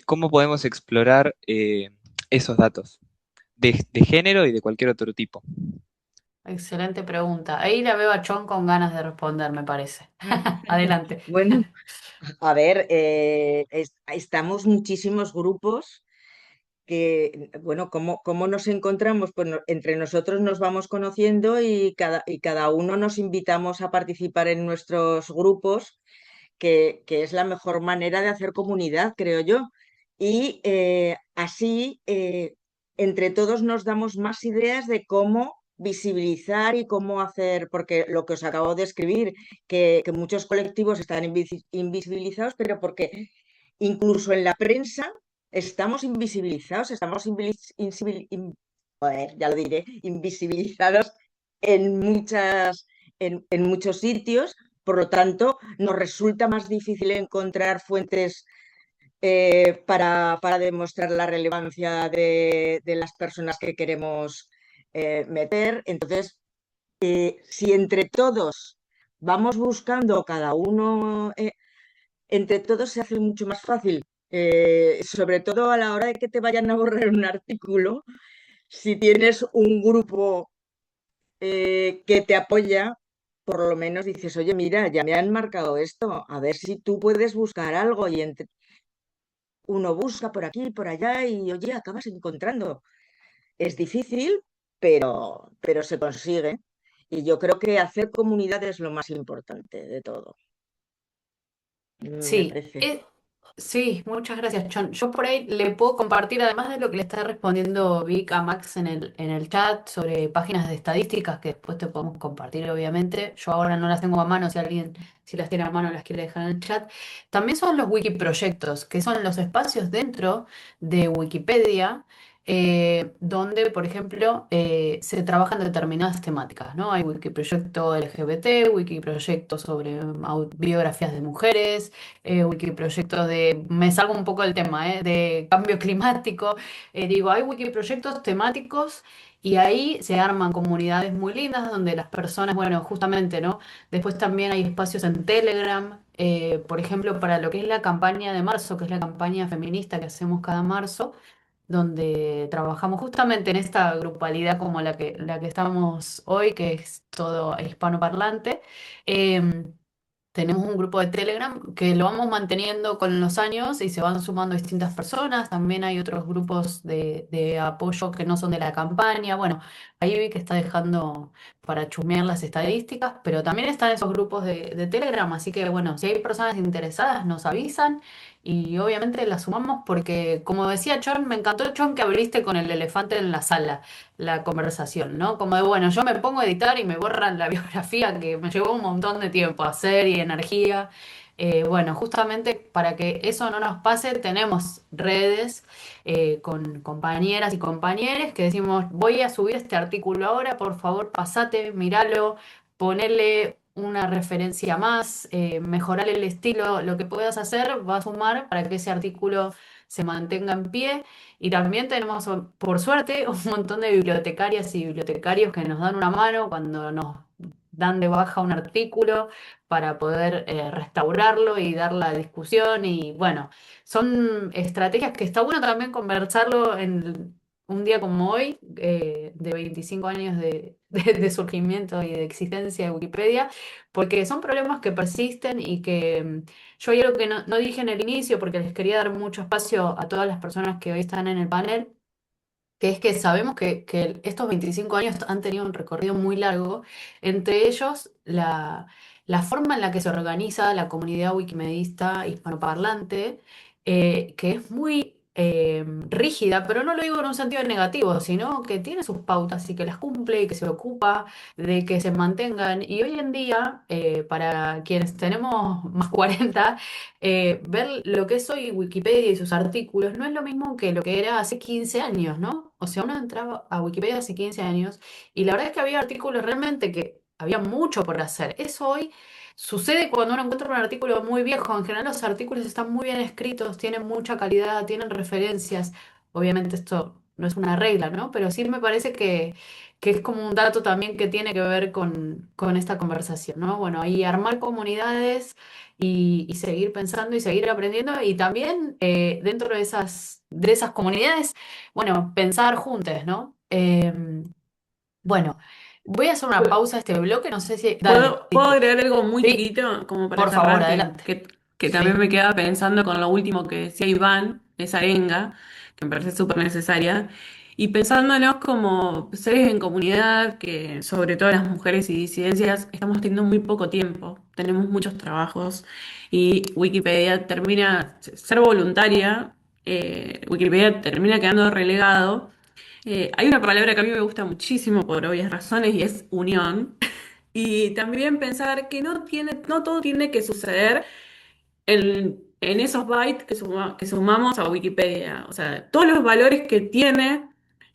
¿cómo podemos explorar esos datos de género y de cualquier otro tipo? Excelente pregunta. Ahí la veo a Chon con ganas de responder, me parece. Adelante. Bueno, a ver, estamos muchísimos grupos que, bueno, ¿cómo nos encontramos? Pues entre nosotros nos vamos conociendo y cada uno nos invitamos a participar en nuestros grupos, que es la mejor manera de hacer comunidad, creo yo. Y así, entre todos nos damos más ideas de cómo visibilizar y cómo hacer, porque lo que os acabo de escribir, que muchos colectivos están invisibilizados, pero porque incluso en la prensa estamos invisibilizados, joder, ya lo diré, invisibilizados en en muchos sitios. Por lo tanto, nos resulta más difícil encontrar fuentes para demostrar la relevancia de las personas que queremos meter. Entonces, si entre todos vamos buscando cada uno, entre todos se hace mucho más fácil. Sobre todo a la hora de que te vayan a borrar un artículo, si tienes un grupo que te apoya, por lo menos dices, oye, mira, ya me han marcado esto, a ver si tú puedes buscar algo y uno busca por aquí, por allá y oye, acabas encontrando. Es difícil, pero se consigue. Y yo creo que hacer comunidad es lo más importante de todo, me Sí, parece. sí, muchas gracias, Chon. Yo por ahí le puedo compartir, además de lo que le está respondiendo Vic a Max en el chat sobre páginas de estadísticas que después te podemos compartir, obviamente. Yo ahora no las tengo a mano, si alguien, si las tiene a mano, las quiere dejar en el chat. También son los wikiproyectos, que son los espacios dentro de Wikipedia. Donde, por ejemplo, se trabajan determinadas temáticas, ¿no? Hay wikiproyecto LGBT, wikiproyecto sobre biografías de mujeres, wikiproyectos de, me salgo un poco del tema, de cambio climático. Digo, hay wikiproyectos temáticos y ahí se arman comunidades muy lindas donde las personas, bueno, justamente, ¿no? Después también hay espacios en Telegram, por ejemplo, para lo que es la campaña de marzo, que es la campaña feminista que hacemos cada marzo, donde trabajamos justamente en esta grupalidad como la que estamos hoy, que es todo hispanoparlante. Em, Tenemos un grupo de Telegram que lo vamos manteniendo con los años y se van sumando distintas personas. También hay otros grupos de apoyo que no son de la campaña. Bueno, ahí vi que está dejando para chusmear las estadísticas, pero también están esos grupos de Telegram. Así que bueno, si hay personas interesadas, nos avisan y obviamente las sumamos porque, como decía Chon, me encantó Chon que abriste con el elefante en la sala la conversación, ¿no? Como de, bueno, yo me pongo a editar y me borran la biografía que me llevó un montón de tiempo hacer y energía. Bueno, justamente para que eso no nos pase, tenemos redes con compañeras y compañeros que decimos, voy a subir este artículo ahora, por favor, pasate, míralo, ponele una referencia más, mejorar el estilo, lo que puedas hacer va a sumar para que ese artículo se mantenga en pie. Y también tenemos, por suerte, un montón de bibliotecarias y bibliotecarios que nos dan una mano cuando nos dan de baja un artículo para poder restaurarlo y dar la discusión. Y bueno, son estrategias que está bueno también conversarlo en un día como hoy, de 25 años de surgimiento y de existencia de Wikipedia, porque son problemas que persisten y que yo hay algo que no dije en el inicio porque les quería dar mucho espacio a todas las personas que hoy están en el panel, que es que sabemos que estos 25 años han tenido un recorrido muy largo, entre ellos la forma en la que se organiza la comunidad wikimedista hispanoparlante, que es muy rígida, pero no lo digo en un sentido negativo, sino que tiene sus pautas y que las cumple y que se ocupa de que se mantengan. Y hoy en día, para quienes tenemos más 40, ver lo que es hoy Wikipedia y sus artículos no es lo mismo que lo que era hace 15 años, ¿no? O sea, uno entraba a Wikipedia hace 15 años y la verdad es que había artículos realmente que había mucho por hacer. Eso hoy sucede cuando uno encuentra un artículo muy viejo. En general los artículos están muy bien escritos, tienen mucha calidad, tienen referencias. Obviamente esto no es una regla, ¿no? Pero sí me parece que es como un dato también que tiene que ver con esta conversación, ¿no? Bueno, y armar comunidades y seguir pensando y seguir aprendiendo y también dentro de esas comunidades, bueno, pensar juntos, ¿no? Bueno, voy a hacer una pausa a este bloque, no sé si... Dale, ¿Puedo Titi. agregar algo muy Sí, chiquito como para por favor, cerrar adelante. que también Sí. me quedaba pensando con lo último que decía Iván, esa arenga, que me parece súper necesaria, y pensándonos como seres en comunidad, que sobre todo las mujeres y disidencias estamos teniendo muy poco tiempo, tenemos muchos trabajos y Wikipedia termina ser voluntaria, Wikipedia termina quedando relegado. Hay una palabra que a mí me gusta muchísimo por obvias razones y es unión. Y también pensar que no todo tiene que suceder en esos bytes que sumamos a Wikipedia. O sea, todos los valores que tiene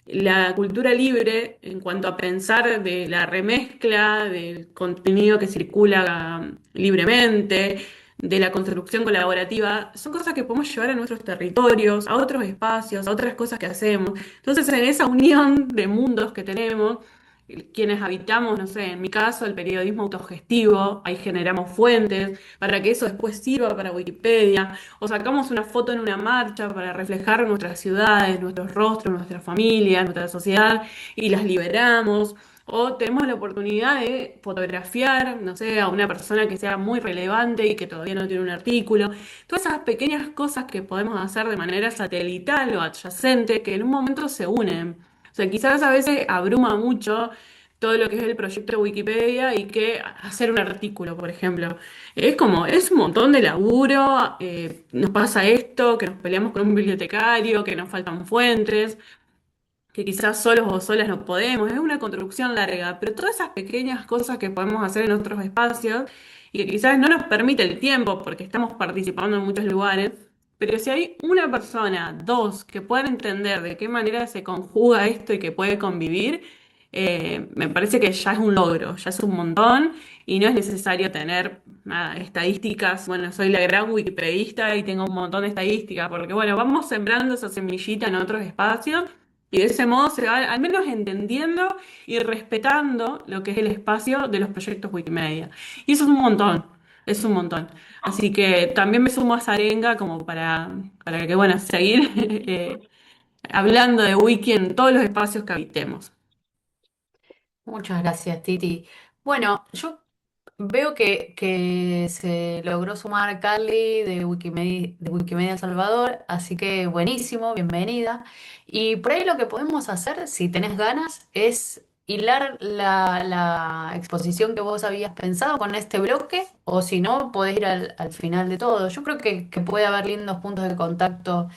la cultura libre en cuanto a pensar de la remezcla, del contenido que circula libremente, de la construcción colaborativa, son cosas que podemos llevar a nuestros territorios, a otros espacios, a otras cosas que hacemos. Entonces, en esa unión de mundos que tenemos, quienes habitamos, no sé, en mi caso, el periodismo autogestivo, ahí generamos fuentes para que eso después sirva para Wikipedia, o sacamos una foto en una marcha para reflejar nuestras ciudades, nuestros rostros, nuestras familias, nuestra sociedad y las liberamos. O tenemos la oportunidad de fotografiar, no sé, a una persona que sea muy relevante y que todavía no tiene un artículo. Todas esas pequeñas cosas que podemos hacer de manera satelital o adyacente que en un momento se unen. O sea, quizás a veces abruma mucho todo lo que es el proyecto de Wikipedia y que hacer un artículo, por ejemplo. Es como, es un montón de laburo, nos pasa esto, que nos peleamos con un bibliotecario, que nos faltan fuentes, que quizás solos o solas no podemos, es una construcción larga, pero todas esas pequeñas cosas que podemos hacer en otros espacios y que quizás no nos permite el tiempo porque estamos participando en muchos lugares, pero si hay una persona, dos, que puedan entender de qué manera se conjuga esto y que puede convivir, me parece que ya es un logro, ya es un montón y no es necesario tener nada, estadísticas. Bueno, soy la gran wikipedista y tengo un montón de estadísticas, porque bueno, vamos sembrando esa semillita en otros espacios y de ese modo se va al menos entendiendo y respetando lo que es el espacio de los proyectos Wikimedia. Y eso es un montón, es un montón. Así que también me sumo a esa arenga como para que, bueno, seguir hablando de Wiki en todos los espacios que habitemos. Muchas gracias, Titi. Bueno, yo veo que se logró sumar Carly de Wikimedia El Salvador, así que buenísimo, bienvenida. Y por ahí lo que podemos hacer, si tenés ganas, es hilar la exposición que vos habías pensado con este bloque, o si no, podés ir al final de todo. Yo creo que puede haber lindos puntos de contacto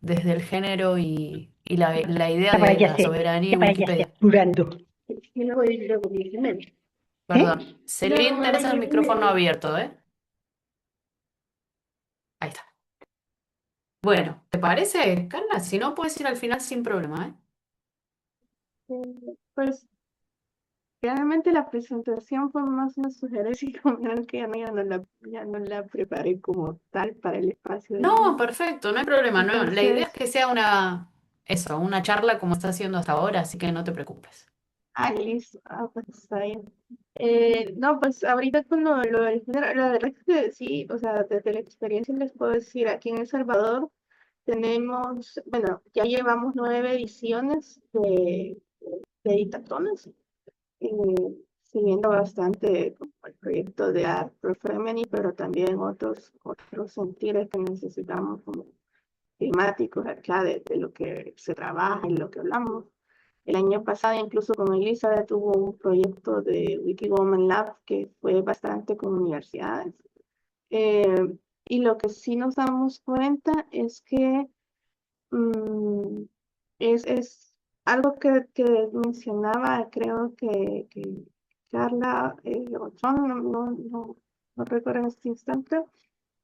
desde el género y la idea Ya para de allá la sé, soberanía ya en para allá sé, Wikipedia. apurando. Y luego ir luego directamente. Perdón. ¿Eh? Celine, tenés el micrófono abierto, ¿eh? Ahí está. Bueno, ¿te parece, Carla? Si no, puedes ir al final sin problema, ¿eh? Pues realmente la presentación fue más una sugerencia y como vieron que ya no la preparé como tal para el espacio de No, hoy. perfecto, no hay problema. No, la idea es Entonces, que sea una charla como está haciendo hasta ahora, así que no te preocupes. listo, pues está bien. No, pues ahorita con lo del género, la verdad es que sí, o sea, desde la experiencia les puedo decir, aquí en El Salvador tenemos, bueno, ya llevamos 9 ediciones de Editatones. Siguiendo bastante como el proyecto de Art for Femini, pero también otros sentires que necesitamos como climáticos acá de lo que se trabaja y lo que hablamos. El año pasado incluso con Elizabeth tuvo un proyecto de Wikiwoman Lab que fue bastante con universidades. Eh, y lo que sí nos damos cuenta es que mm, es algo que mencionaba, creo que Carla o John, no recuerdo en este instante,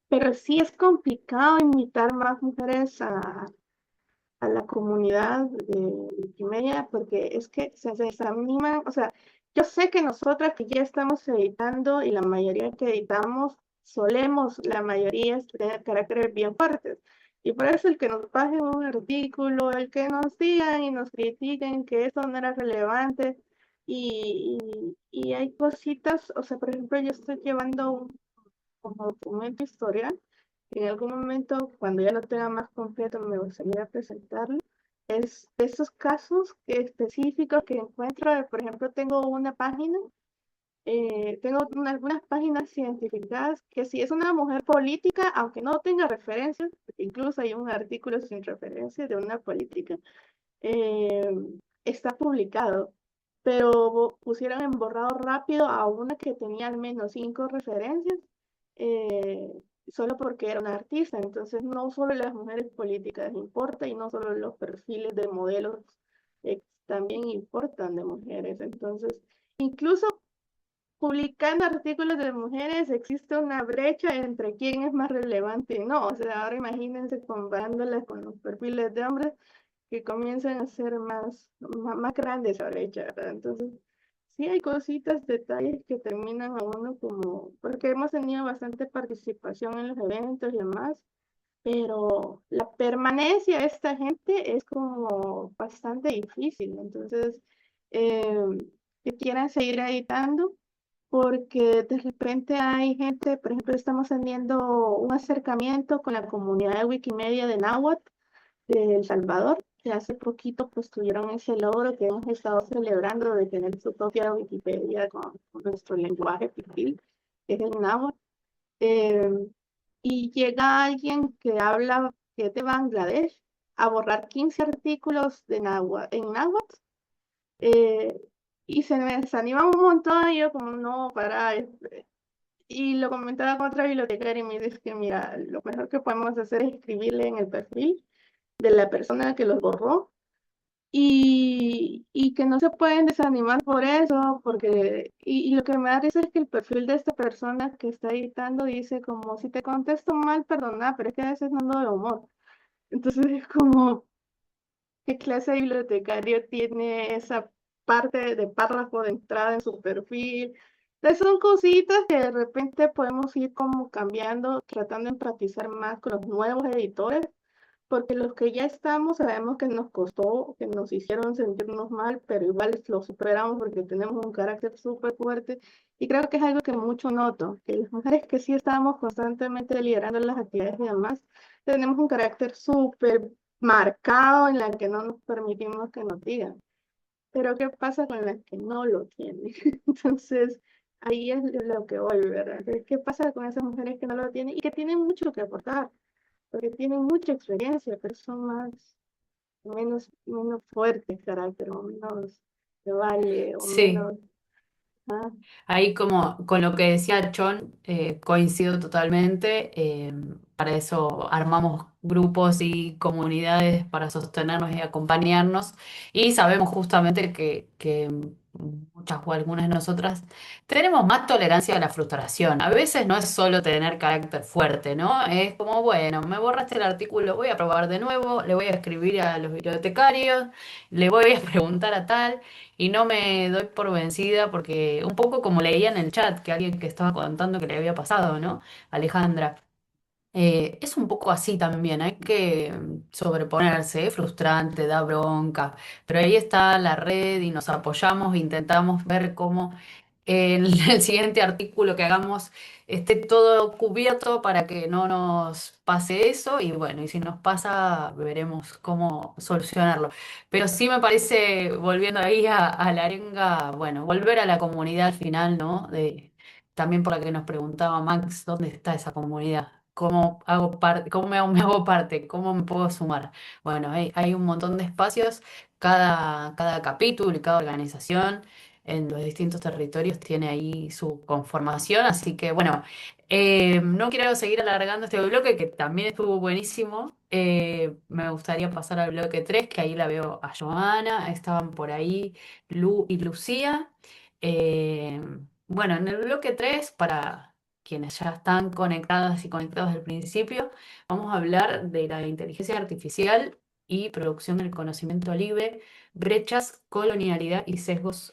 pero sí es complicado invitar más mujeres a la comunidad de Wikimedia porque es que se desaniman, o sea, yo sé que nosotras que ya estamos editando y la mayoría que editamos solemos, la mayoría es tener caracteres bien fuertes. Y por eso el que nos pasen un artículo, el que nos digan y nos critiquen que eso no era relevante y hay cositas, o sea, por ejemplo, yo estoy llevando un como documento historial. En algún momento, cuando ya lo tenga más completo, me gustaría presentarlo. Es de esos casos específicos que encuentro, por ejemplo, tengo una página, algunas páginas identificadas que si es una mujer política, aunque no tenga referencias, porque incluso hay un artículo sin referencia de una política, eh, está publicado, pero pusieron en borrado rápido a una que tenía al menos 5 referencias, eh, solo porque era una artista. Entonces, no solo las mujeres políticas importan y no solo los perfiles de modelos también importan de mujeres. Entonces, incluso publicando artículos de mujeres existe una brecha entre quién es más relevante y no. O sea, ahora imagínense comparándolas con los perfiles de hombres que comiencen a ser más grande esa brecha, ¿verdad? Entonces, sí hay cositas, detalles que terminan a uno como, porque hemos tenido bastante participación en los eventos y demás, pero la permanencia de esta gente es como bastante difícil. Entonces, eh, que quieran seguir editando, porque de repente hay gente, por ejemplo, estamos teniendo un acercamiento con la comunidad de Wikimedia de Nahuatl de El Salvador, que hace poquito pues tuvieron ese logro que hemos estado celebrando de tener su propia Wikipedia con nuestro lenguaje piquil, que es el náhuatl. Eh, y llega alguien que habla, que es de Bangladesh, a borrar 15 artículos de náhuatl, en náhuatl, eh, y se me desanima un montón, y yo como, no, para, y lo comentaba con otra bibliotecaria y me dice que, mira, lo mejor que podemos hacer es escribirle en el perfil de la persona que los borró y que no se pueden desanimar por eso, porque, y lo que me da risa es que el perfil de esta persona que está editando dice como, si te contesto mal, perdona, pero es que a veces no ando de humor. Entonces es como, ¿qué clase de bibliotecario tiene esa parte de párrafo de entrada en su perfil? Entonces son cositas que de repente podemos ir como cambiando, tratando de empatizar más con los nuevos editores, porque los que ya estamos sabemos que nos costó, que nos hicieron sentirnos mal, pero igual lo superamos porque tenemos un carácter súper fuerte. Y creo que es algo que mucho noto, que las mujeres que sí estábamos constantemente liderando las actividades y demás, tenemos un carácter súper marcado en la que no nos permitimos que nos digan. Pero ¿qué pasa con las que no lo tienen? Entonces, ahí es lo que voy, ¿verdad? ¿Qué pasa con esas mujeres que no lo tienen y que tienen mucho que aportar? Porque tienen mucha experiencia, pero son menos fuertes carácter, o menos que vale, o Sí. menos. Ah, Ahí como con lo que decía Chon, coincido totalmente. Para eso armamos grupos y comunidades para sostenernos y acompañarnos. Y sabemos justamente que muchas o algunas de nosotras tenemos más tolerancia a la frustración. A veces no es solo tener carácter fuerte, ¿no? Es como, bueno, me borraste el artículo, voy a probar de nuevo, le voy a escribir a los bibliotecarios, le voy a preguntar a tal y no me doy por vencida porque un poco como leía en el chat que alguien que estaba contando que le había pasado, ¿no? Alejandra. Es un poco así también, hay que sobreponerse, es frustrante, da bronca, pero ahí está la red y nos apoyamos, e intentamos ver cómo en el siguiente artículo que hagamos esté todo cubierto para que no nos pase eso y bueno, y si nos pasa veremos cómo solucionarlo. Pero sí me parece, volviendo ahí a la arenga, bueno, volver a la comunidad al final, ¿no? También por la que nos preguntaba Max, ¿dónde está esa comunidad? ¿Cómo hago parte, cómo me hago parte? ¿Cómo me puedo sumar? Bueno, hay un montón de espacios, cada capítulo y cada organización en los distintos territorios tiene ahí su conformación, así que bueno, no quiero seguir alargando este bloque que también estuvo buenísimo. Me gustaría pasar al bloque 3 que ahí la veo a Joana, estaban por ahí Lu y Lucía. Eh, bueno, en el bloque 3 para quienes ya están conectadas y conectados desde el principio, vamos a hablar de la inteligencia artificial y producción del conocimiento libre, brechas, colonialidad y sesgos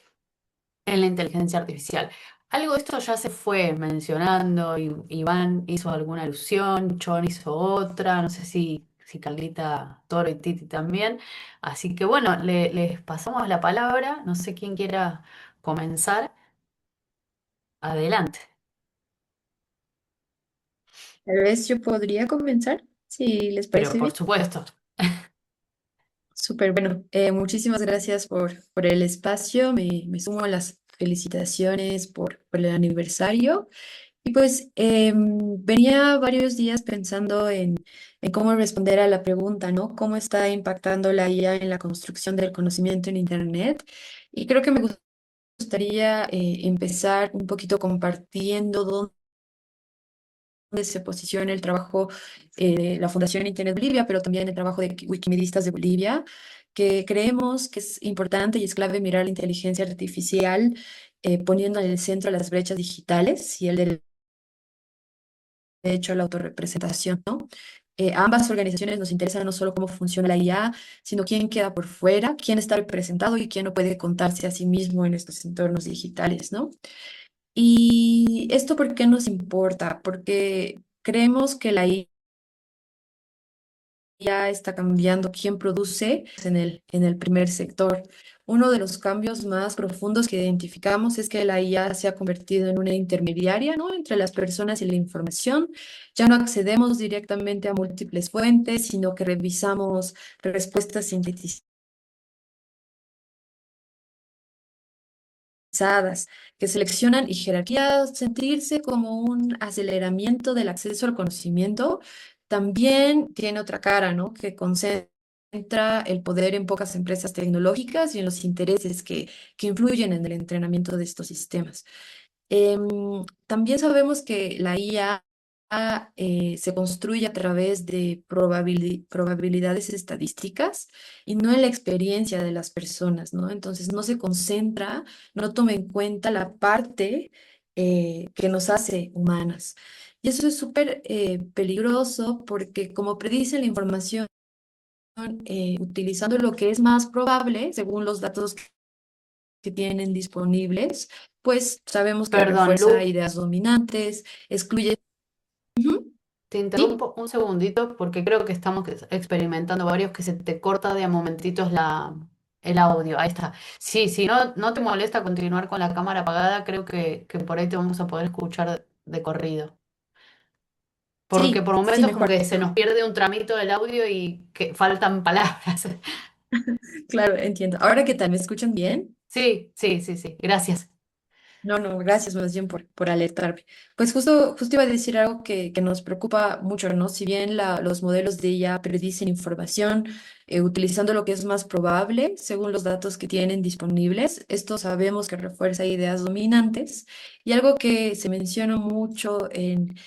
en la inteligencia artificial. Algo de esto ya se fue mencionando, Iván hizo alguna alusión, Chon hizo otra, no sé si si Carlita Toro y Titi también. Así que bueno, les pasamos la palabra. No sé quién quiera comenzar. Adelante. Tal vez yo podría comenzar, si les Pero parece por bien. supuesto. Súper bueno. Muchísimas gracias por el espacio. Me sumo a las felicitaciones por el aniversario. Y pues venía varios días pensando en cómo responder a la pregunta, ¿no? ¿Cómo está impactando la IA en la construcción del conocimiento en Internet? Y creo que me gustaría empezar un poquito compartiendo dónde se posiciona el trabajo de la Fundación Internet Bolivia, pero también el trabajo de Wikimedistas de Bolivia, que creemos que es importante y es clave mirar la inteligencia artificial poniendo en el centro las brechas digitales y el derecho a la autorrepresentación, ¿no? A ambas organizaciones nos interesa no solo cómo funciona la IA, sino quién queda por fuera, quién está representado y quién no puede contarse a sí mismo en estos entornos digitales, ¿no? ¿Y esto por qué nos importa? Porque creemos que la IA ya está cambiando quién produce en el primer sector. Uno de los cambios más profundos que identificamos es que la IA se ha convertido en una intermediaria, ¿no? Entre las personas y la información. Ya no accedemos directamente a múltiples fuentes, sino que revisamos respuestas sintetizadas que seleccionan y jerarquías, sentirse como un aceleramiento del acceso al conocimiento, también tiene otra cara, ¿no? Que concentra el poder en pocas empresas tecnológicas y en los intereses que influyen en el entrenamiento de estos sistemas. También sabemos que la IA se construye a través de probabilidades estadísticas y no en la experiencia de las personas, ¿no? Entonces no se concentra, no toma en cuenta la parte que nos hace humanas. Y eso es súper peligroso porque como predice la información, utilizando lo que es más probable, según los datos que tienen disponibles, pues sabemos que Perdón, refuerza Lu, ideas dominantes, excluye... Ujú. te ¿Sí? interrumpo un segundito porque creo que estamos experimentando varios que se te corta de a momentitos el audio. Ahí está. Sí, si no te molesta continuar con la cámara apagada, creo que por ahí te vamos a poder escuchar de corrido. Porque Sí, por sí, momentos como mejor. que se nos pierde un tramito del audio y que faltan palabras. Claro, entiendo. Ahora que tal, ¿me escuchan bien? Sí, sí, sí, sí. Gracias. No, no, gracias más bien por alertarme. Pues justo iba a decir algo que nos preocupa mucho, ¿no? Si bien los modelos de IA predicen información utilizando lo que es más probable según los datos que tienen disponibles, esto sabemos que refuerza ideas dominantes y algo que se menciona mucho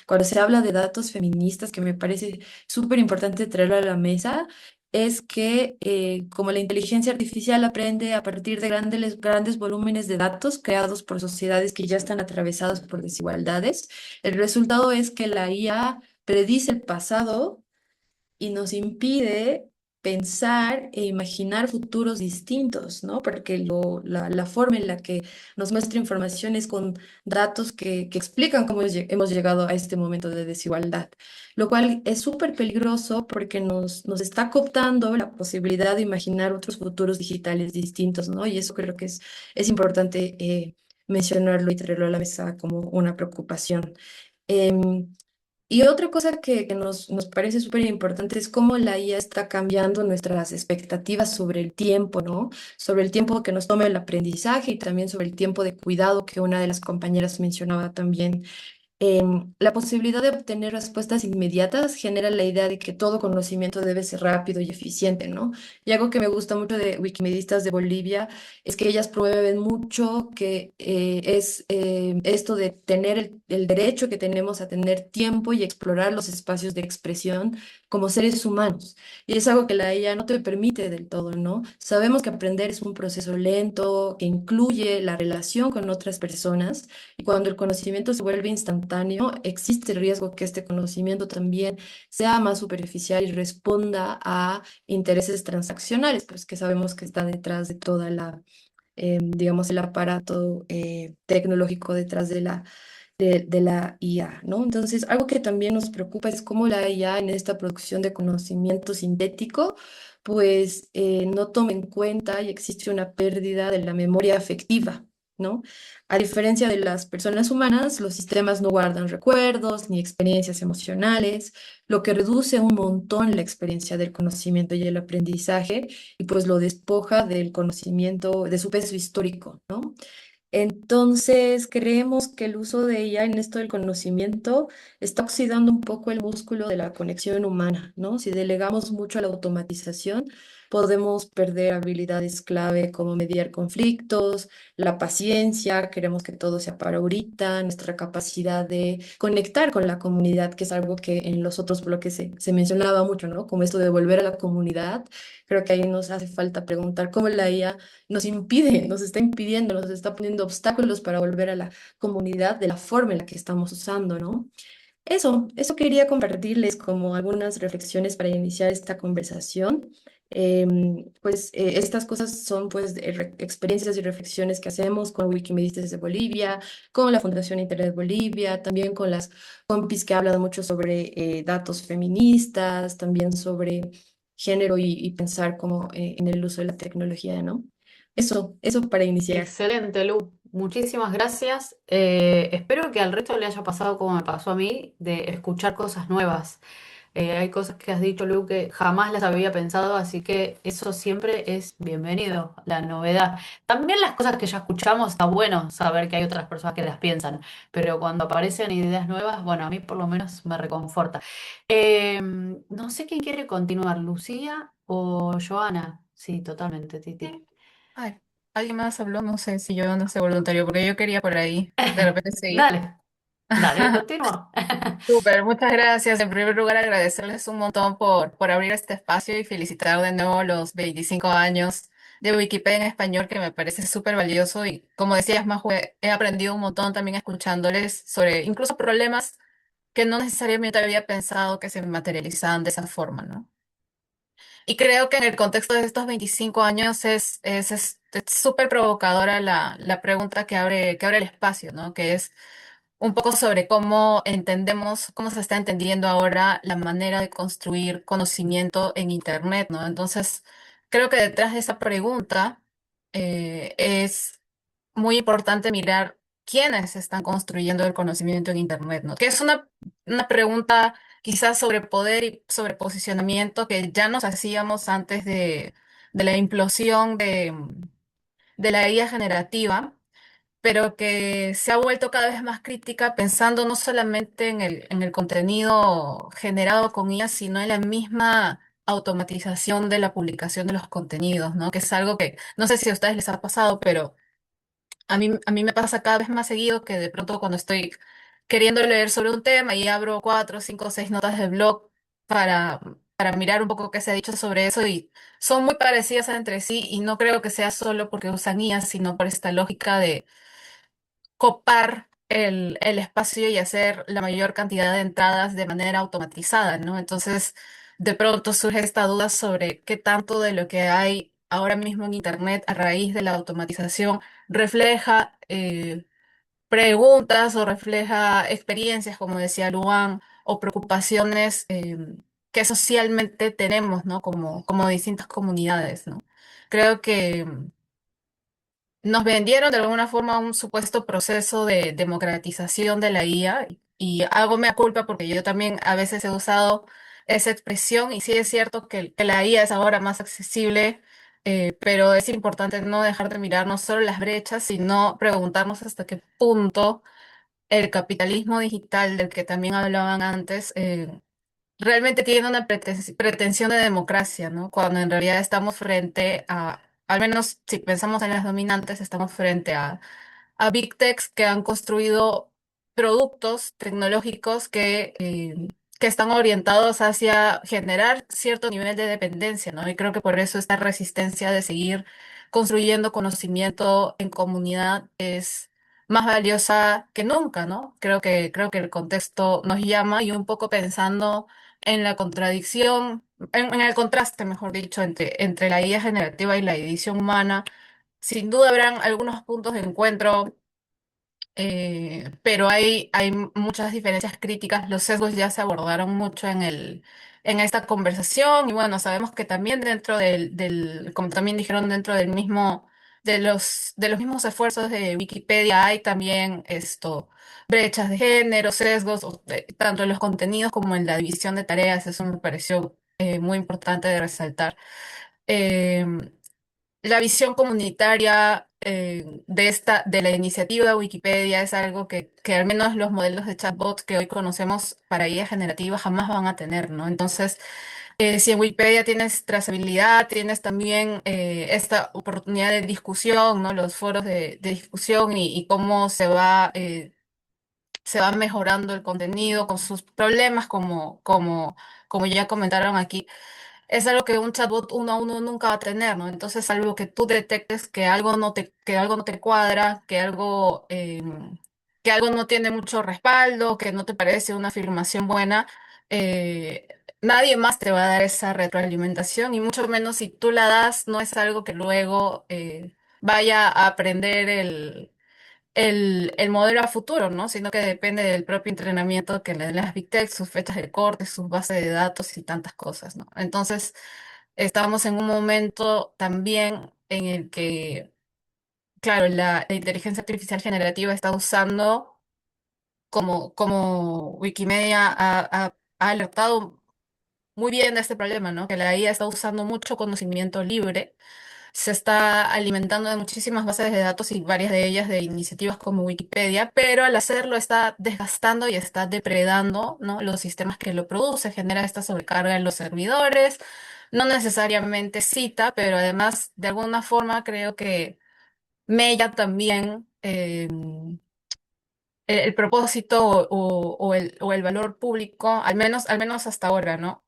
cuando se habla de datos feministas, que me parece súper importante traerlo a la mesa, es que como la inteligencia artificial aprende a partir de grandes volúmenes de datos creados por sociedades que ya están atravesadas por desigualdades, el resultado es que la IA predice el pasado y nos impide pensar e imaginar futuros distintos, ¿no? Porque la forma en la que nos muestra información es con datos que explican cómo hemos llegado a este momento de desigualdad, lo cual es súper peligroso porque nos está cooptando la posibilidad de imaginar otros futuros digitales distintos, ¿no? Y eso creo que es importante mencionarlo y traerlo a la mesa como una preocupación. Em, y otra cosa que nos parece súper importante es cómo la IA está cambiando nuestras expectativas sobre el tiempo, ¿no? Sobre el tiempo que nos toma el aprendizaje y también sobre el tiempo de cuidado que una de las compañeras mencionaba también. La posibilidad de obtener respuestas inmediatas genera la idea de que todo conocimiento debe ser rápido y eficiente, ¿no? Y algo que me gusta mucho de Wikimedistas de Bolivia es que ellas promueven mucho que es esto de tener el derecho que tenemos a tener tiempo y explorar los espacios de expresión como seres humanos. Y es algo que la IA no te permite del todo, ¿no? Sabemos que aprender es un proceso lento, que incluye la relación con otras personas y cuando el conocimiento se vuelve instantáneo, existe el riesgo que este conocimiento también sea más superficial y responda a intereses transaccionales, pues que sabemos que está detrás de toda digamos, el aparato tecnológico detrás de la IA, ¿no? Entonces, algo que también nos preocupa es cómo la IA en esta producción de conocimiento sintético, pues no toma en cuenta y existe una pérdida de la memoria afectiva, ¿no? A diferencia de las personas humanas, los sistemas no guardan recuerdos ni experiencias emocionales, lo que reduce un montón la experiencia del conocimiento y el aprendizaje y pues lo despoja del conocimiento, de su peso histórico, ¿no? Entonces, creemos que el uso de ella en esto del conocimiento está oxidando un poco el músculo de la conexión humana, ¿no? Si delegamos mucho a la automatización, podemos perder habilidades clave como mediar conflictos, la paciencia, queremos que todo sea para ahorita, nuestra capacidad de conectar con la comunidad, que es algo que en los otros bloques se mencionaba mucho, ¿no? Como esto de volver a la comunidad. Creo que ahí nos hace falta preguntar cómo la IA nos impide, nos está impidiendo, nos está poniendo obstáculos para volver a la comunidad de la forma en la que estamos usando, ¿no? Eso quería compartirles como algunas reflexiones para iniciar esta conversación. Estas cosas son pues experiencias y reflexiones que hacemos con Wikimedistas de Bolivia, con la Fundación Internet Bolivia, también con las compis que hablan mucho sobre datos feministas, también sobre género y pensar como en el uso de la tecnología, ¿no? Eso para iniciar. Excelente, Lu. Muchísimas gracias. Espero que al resto le haya pasado como me pasó a mí, de escuchar cosas nuevas. Hay cosas que has dicho, Lu, que jamás las había pensado, así que eso siempre es bienvenido, la novedad. También las cosas que ya escuchamos, está bueno saber que hay otras personas que las piensan, pero cuando aparecen ideas nuevas, bueno, a mí por lo menos me reconforta. No sé quién quiere continuar, Lucía o Joana. Sí, totalmente, Titi. Ay, alguien más habló, no sé si yo no sé voluntario, porque yo quería por ahí de repente seguir. Dale, dale, continúa. Súper, muchas gracias. En primer lugar, agradecerles un montón por abrir este espacio y felicitar de nuevo los 25 años de Wikipedia en español, que me parece súper valioso. Y como decías, Majo, he aprendido un montón también escuchándoles sobre incluso problemas que no necesariamente había pensado que se materializaban de esa forma, ¿no? Y creo que en el contexto de estos 25 años es súper provocadora la pregunta que abre el espacio, ¿no? Que es un poco sobre cómo entendemos, cómo se está entendiendo ahora la manera de construir conocimiento en Internet, ¿no? Entonces, creo que detrás de esa pregunta es muy importante mirar quiénes están construyendo el conocimiento en Internet, ¿no? Que es una pregunta quizás sobre poder y sobre posicionamiento que ya nos hacíamos antes de la implosión de la IA generativa, pero que se ha vuelto cada vez más crítica pensando no solamente en el contenido generado con IA, sino en la misma automatización de la publicación de los contenidos, ¿no? Que es algo que no sé si a ustedes les ha pasado, pero a mí me pasa cada vez más seguido que de pronto cuando estoy queriendo leer sobre un tema y abro cuatro, cinco, seis notas de blog para, para mirar un poco qué se ha dicho sobre eso y son muy parecidas entre sí y no creo que sea solo porque usan IA, sino por esta lógica de copar el espacio y hacer la mayor cantidad de entradas de manera automatizada, ¿no? Entonces, de pronto surge esta duda sobre qué tanto de lo que hay ahora mismo en Internet a raíz de la automatización refleja preguntas o refleja experiencias, como decía Luan, o preocupaciones que socialmente tenemos, ¿no? Como distintas comunidades, ¿no? Creo que nos vendieron de alguna forma un supuesto proceso de democratización de la IA y hago mea culpa porque yo también a veces he usado esa expresión y sí es cierto que la IA es ahora más accesible, pero es importante no dejar de mirar no solo las brechas, sino preguntarnos hasta qué punto el capitalismo digital del que también hablaban antes, realmente tiene una pretensión de democracia, ¿no? Cuando en realidad estamos frente a, al menos si pensamos en las dominantes, estamos frente a Big Techs que han construido productos tecnológicos que están orientados hacia generar cierto nivel de dependencia, ¿no? Y creo que por eso esta resistencia de seguir construyendo conocimiento en comunidad es más valiosa que nunca, ¿no? Creo que el contexto nos llama y un poco pensando en la contradicción, en el contraste, mejor dicho, entre la IA generativa y la edición humana. Sin duda habrán algunos puntos de encuentro pero hay muchas diferencias críticas. Los sesgos ya se abordaron mucho en esta conversación y bueno, sabemos que también dentro como también dijeron, dentro del mismo, de los mismos esfuerzos de Wikipedia hay también brechas de género, sesgos, tanto en los contenidos como en la división de tareas. Eso me pareció muy importante de resaltar. Em, la visión comunitaria de la iniciativa de Wikipedia es algo que al menos los modelos de chatbot que hoy conocemos para IA generativa jamás van a tener, ¿no? Entonces, si en Wikipedia tienes trazabilidad, tienes también esta oportunidad de discusión, ¿no? Los foros de discusión y cómo se va mejorando el contenido con sus problemas, como ya comentaron aquí. Es algo que un chatbot uno a uno nunca va a tener, ¿no? Entonces, algo que tú detectes que algo no te cuadra, que algo no tiene mucho respaldo, que no te parece una afirmación buena, eh, nadie más te va a dar esa retroalimentación y mucho menos si tú la das, no es algo que luego vaya a aprender el modelo a futuro, ¿no? Sino que depende del propio entrenamiento que le den las Big Tech, sus fechas de corte, sus bases de datos y tantas cosas, ¿no? Entonces, estamos en un momento también en el que, claro, la inteligencia artificial generativa está usando, como Wikimedia ha alertado muy bien de este problema, ¿no? Que la IA está usando mucho conocimiento libre, se está alimentando de muchísimas bases de datos y varias de ellas de iniciativas como Wikipedia, pero al hacerlo está desgastando y está depredando, ¿no? Los sistemas que lo producen, genera esta sobrecarga en los servidores, no necesariamente cita, pero además de alguna forma creo que mella también el propósito o el valor público, al menos hasta ahora, ¿no?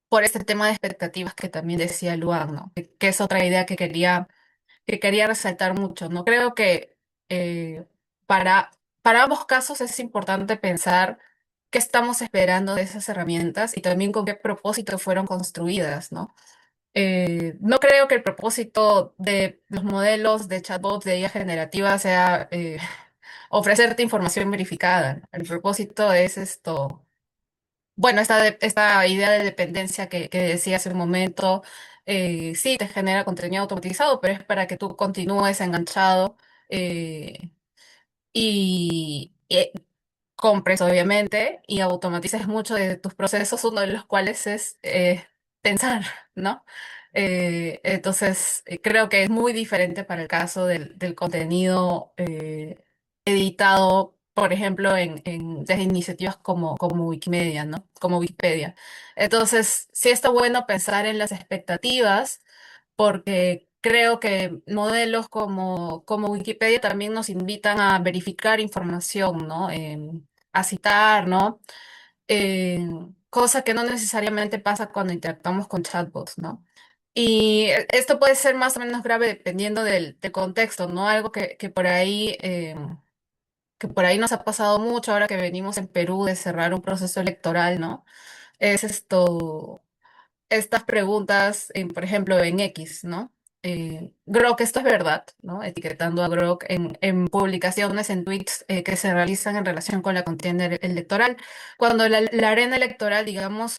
Por este tema de expectativas que también decía Luan, ¿no? Que es otra idea que quería resaltar mucho, ¿no? Creo que para, para ambos casos es importante pensar qué estamos esperando de esas herramientas y también con qué propósito fueron construidas, ¿no? No creo que el propósito de los modelos de chatbots de IA generativa sea ofrecerte información verificada, ¿no? El propósito es bueno, esta idea de dependencia que decía hace un momento, sí, te genera contenido automatizado, pero es para que tú continúes enganchado eh, y compres, obviamente, y automatices mucho de tus procesos, uno de los cuales es pensar, ¿no? Entonces, creo que es muy diferente para el caso del contenido editado, por ejemplo, desde iniciativas como Wikimedia, ¿no? Como Wikipedia. Entonces, sí está bueno pensar en las expectativas porque creo que modelos como Wikipedia también nos invitan a verificar información, ¿no? A citar, ¿no? Cosa que no necesariamente pasa cuando interactuamos con chatbots, ¿no? Y esto puede ser más o menos grave dependiendo del contexto, ¿no? Algo que por ahí nos ha pasado mucho ahora que venimos en Perú de cerrar un proceso electoral, ¿no? Es estas preguntas, por ejemplo, en X, ¿no? Grok, esto es verdad, ¿no? Etiquetando a Grok en publicaciones, en tweets que se realizan en relación con la contienda electoral. Cuando la arena electoral, digamos,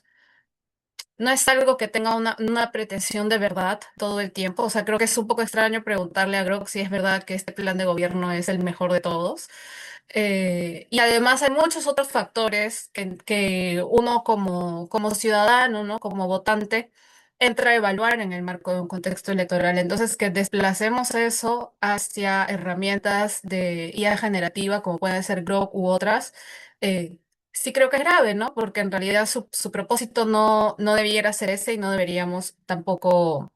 no es algo que tenga una pretensión de verdad todo el tiempo. O sea, creo que es un poco extraño preguntarle a Grok si es verdad que este plan de gobierno es el mejor de todos. Y además hay muchos otros factores que uno como ciudadano, ¿no? Como votante, entra a evaluar en el marco de un contexto electoral. Entonces, que desplacemos eso hacia herramientas de IA generativa, como pueden ser Grok u otras, eh, sí creo que es grave, ¿no? Porque en realidad su propósito no debiera ser ese y no deberíamos tampoco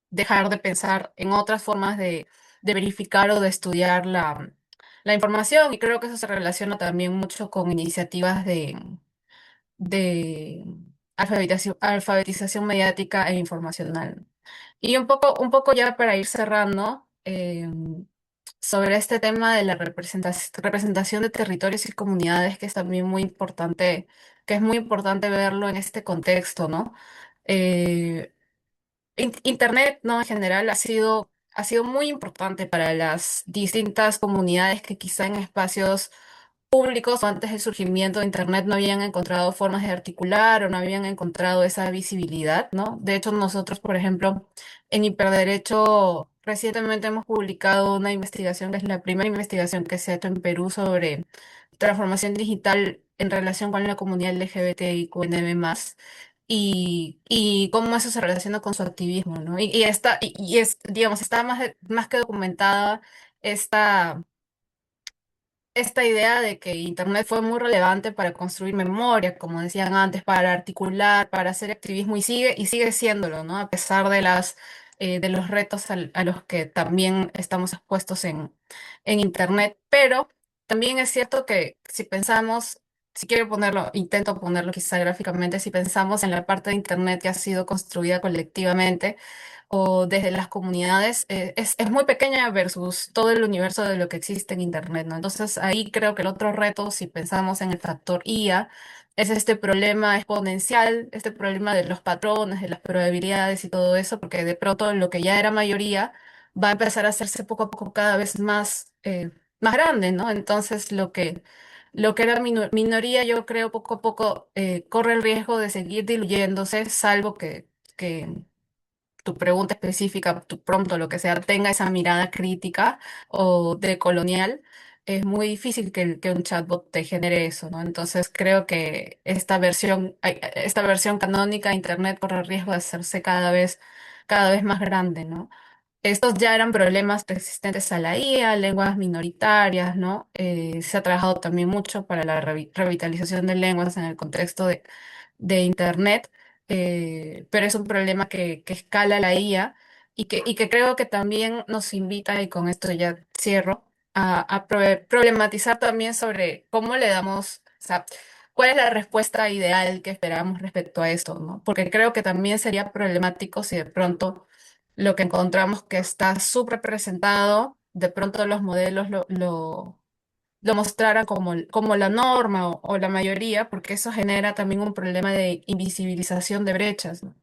dejar de pensar en otras formas de verificar o de estudiar la información. Y creo que eso se relaciona también mucho con iniciativas de alfabetización mediática e informacional. Y un poco ya para ir cerrando, sobre este tema de la representación de territorios y comunidades, que es también muy importante, que es muy importante verlo en este contexto, ¿no? Eh, Internet, ¿no? En general ha sido muy importante para las distintas comunidades que quizá en espacios públicos o antes del surgimiento de Internet no habían encontrado formas de articular o no habían encontrado esa visibilidad, ¿no? De hecho, nosotros, por ejemplo, en Hiperderecho, recientemente hemos publicado una investigación, que es la primera investigación que se ha hecho en Perú sobre transformación digital en relación con la comunidad LGBTIQ+, y cómo eso se relaciona con su activismo, ¿no? Digamos, está más que documentada esta esta idea de que Internet fue muy relevante para construir memoria, como decían antes, para articular, para hacer activismo y sigue siéndolo, ¿no? A pesar de de los retos a los que también estamos expuestos en Internet. Pero también es cierto que si pensamos, si quiero ponerlo, intento ponerlo quizá gráficamente, si pensamos en la parte de Internet que ha sido construida colectivamente, o desde las comunidades, es muy pequeña versus todo el universo de lo que existe en Internet, ¿no? Entonces ahí creo que el otro reto, si pensamos en el factor IA, es este problema exponencial, este problema de los patrones, de las probabilidades y todo eso, porque de pronto lo que ya era mayoría va a empezar a hacerse poco a poco cada vez más grande, ¿no? Entonces lo que era minoría, yo creo, poco a poco corre el riesgo de seguir diluyéndose, salvo que tu pregunta específica, tu prompto, lo que sea, tenga esa mirada crítica o decolonial, es muy difícil que un chatbot te genere eso, ¿no? Entonces creo que esta versión canónica de Internet corre el riesgo de hacerse cada vez más grande, ¿no? Estos ya eran problemas persistentes a la IA, lenguas minoritarias, ¿no? Se ha trabajado también mucho para la revitalización de lenguas en el contexto de Internet, pero es un problema que escala la IA y que creo que también nos invita, y con esto ya cierro, problematizar también sobre cómo le damos, o sea, cuál es la respuesta ideal que esperamos respecto a esto, ¿no? Porque creo que también sería problemático si de pronto lo que encontramos que está subrepresentado, de pronto los modelos lo mostraran como la norma o la mayoría, porque eso genera también un problema de invisibilización de brechas, ¿no?